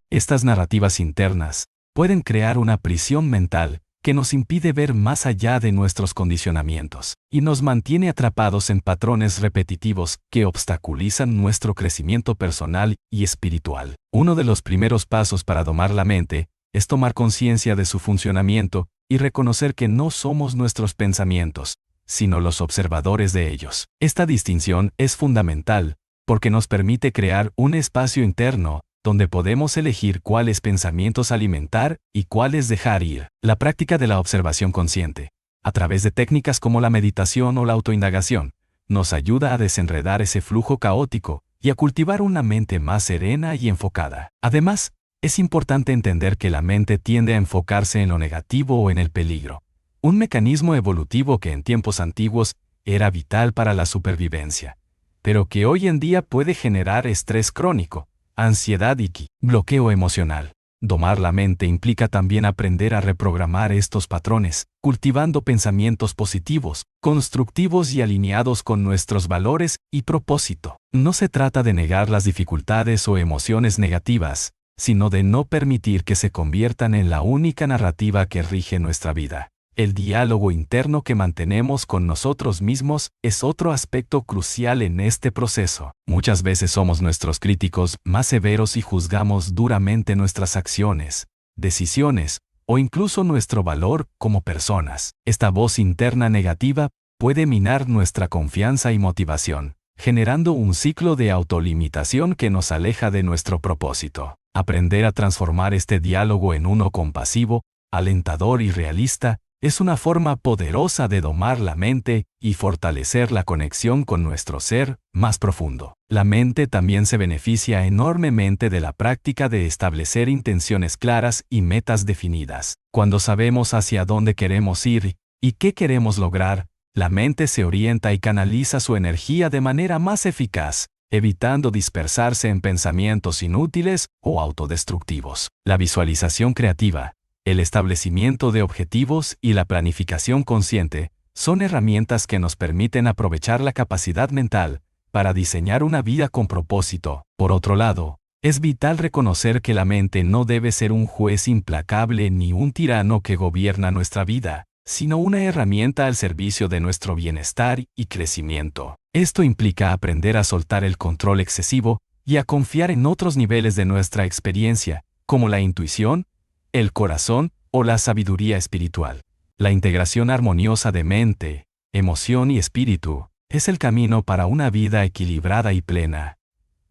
Estas narrativas internas pueden crear una prisión mental que nos impide ver más allá de nuestros condicionamientos y nos mantiene atrapados en patrones repetitivos que obstaculizan nuestro crecimiento personal y espiritual. Uno de los primeros pasos para domar la mente es tomar conciencia de su funcionamiento y reconocer que no somos nuestros pensamientos, sino los observadores de ellos. Esta distinción es fundamental porque nos permite crear un espacio interno donde podemos elegir cuáles pensamientos alimentar y cuáles dejar ir. La práctica de la observación consciente, a través de técnicas como la meditación o la autoindagación, nos ayuda a desenredar ese flujo caótico y a cultivar una mente más serena y enfocada. Además, es importante entender que la mente tiende a enfocarse en lo negativo o en el peligro, un mecanismo evolutivo que en tiempos antiguos era vital para la supervivencia, pero que hoy en día puede generar estrés crónico, ansiedad y bloqueo emocional. Domar la mente implica también aprender a reprogramar estos patrones, cultivando pensamientos positivos, constructivos y alineados con nuestros valores y propósito. No se trata de negar las dificultades o emociones negativas, sino de no permitir que se conviertan en la única narrativa que rige nuestra vida. El diálogo interno que mantenemos con nosotros mismos es otro aspecto crucial en este proceso. Muchas veces somos nuestros críticos más severos y juzgamos duramente nuestras acciones, decisiones o incluso nuestro valor como personas. Esta voz interna negativa puede minar nuestra confianza y motivación, generando un ciclo de autolimitación que nos aleja de nuestro propósito. Aprender a transformar este diálogo en uno compasivo, alentador y realista es una forma poderosa de domar la mente y fortalecer la conexión con nuestro ser más profundo. La mente también se beneficia enormemente de la práctica de establecer intenciones claras y metas definidas. Cuando sabemos hacia dónde queremos ir y qué queremos lograr, la mente se orienta y canaliza su energía de manera más eficaz, evitando dispersarse en pensamientos inútiles o autodestructivos. La visualización creativa, el establecimiento de objetivos y la planificación consciente son herramientas que nos permiten aprovechar la capacidad mental para diseñar una vida con propósito. Por otro lado, Es vital reconocer que la mente no debe ser un juez implacable ni un tirano que gobierna nuestra vida, sino una herramienta al servicio de nuestro bienestar y crecimiento. Esto implica aprender a soltar el control excesivo y a confiar en otros niveles de nuestra experiencia, como la intuición, el corazón o la sabiduría espiritual. La integración armoniosa de mente, emoción y espíritu es el camino para una vida equilibrada y plena.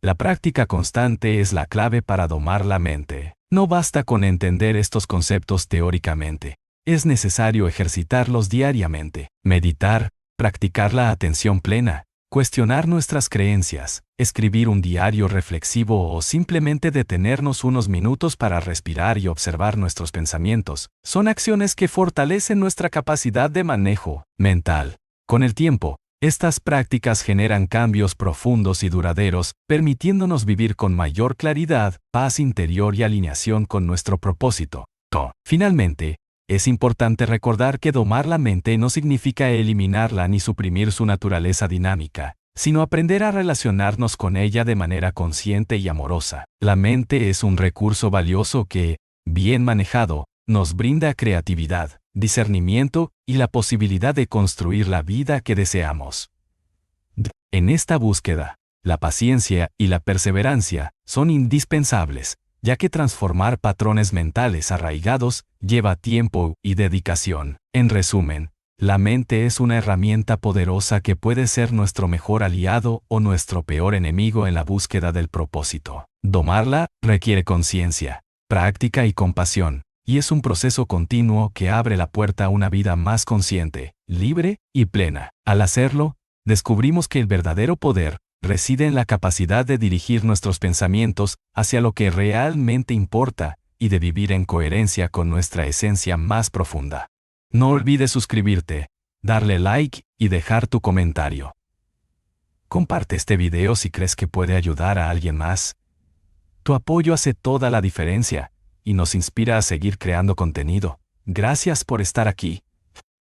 La práctica constante es la clave para domar la mente. No basta con entender estos conceptos teóricamente. Es necesario ejercitarlos diariamente, meditar, practicar la atención plena, cuestionar nuestras creencias, escribir un diario reflexivo o simplemente detenernos unos minutos para respirar y observar nuestros pensamientos. Son acciones que fortalecen nuestra capacidad de manejo mental. Con el tiempo, estas prácticas generan cambios profundos y duraderos, permitiéndonos vivir con mayor claridad, paz interior y alineación con nuestro propósito. Finalmente, es importante recordar que domar la mente no significa eliminarla ni suprimir su naturaleza dinámica, sino aprender a relacionarnos con ella de manera consciente y amorosa. La mente es un recurso valioso que, bien manejado, nos brinda creatividad, discernimiento y la posibilidad de construir la vida que deseamos. En esta búsqueda, la paciencia y la perseverancia son indispensables, ya que transformar patrones mentales arraigados lleva tiempo y dedicación. En resumen, la mente es una herramienta poderosa que puede ser nuestro mejor aliado o nuestro peor enemigo en la búsqueda del propósito. Domarla requiere conciencia, práctica y compasión, y es un proceso continuo que abre la puerta a una vida más consciente, libre y plena. Al hacerlo, descubrimos que el verdadero poder reside en la capacidad de dirigir nuestros pensamientos hacia lo que realmente importa y de vivir en coherencia con nuestra esencia más profunda. No olvides suscribirte, darle like y dejar tu comentario. Comparte este video si crees que puede ayudar a alguien más. Tu apoyo hace toda la diferencia y nos inspira a seguir creando contenido. Gracias por estar aquí.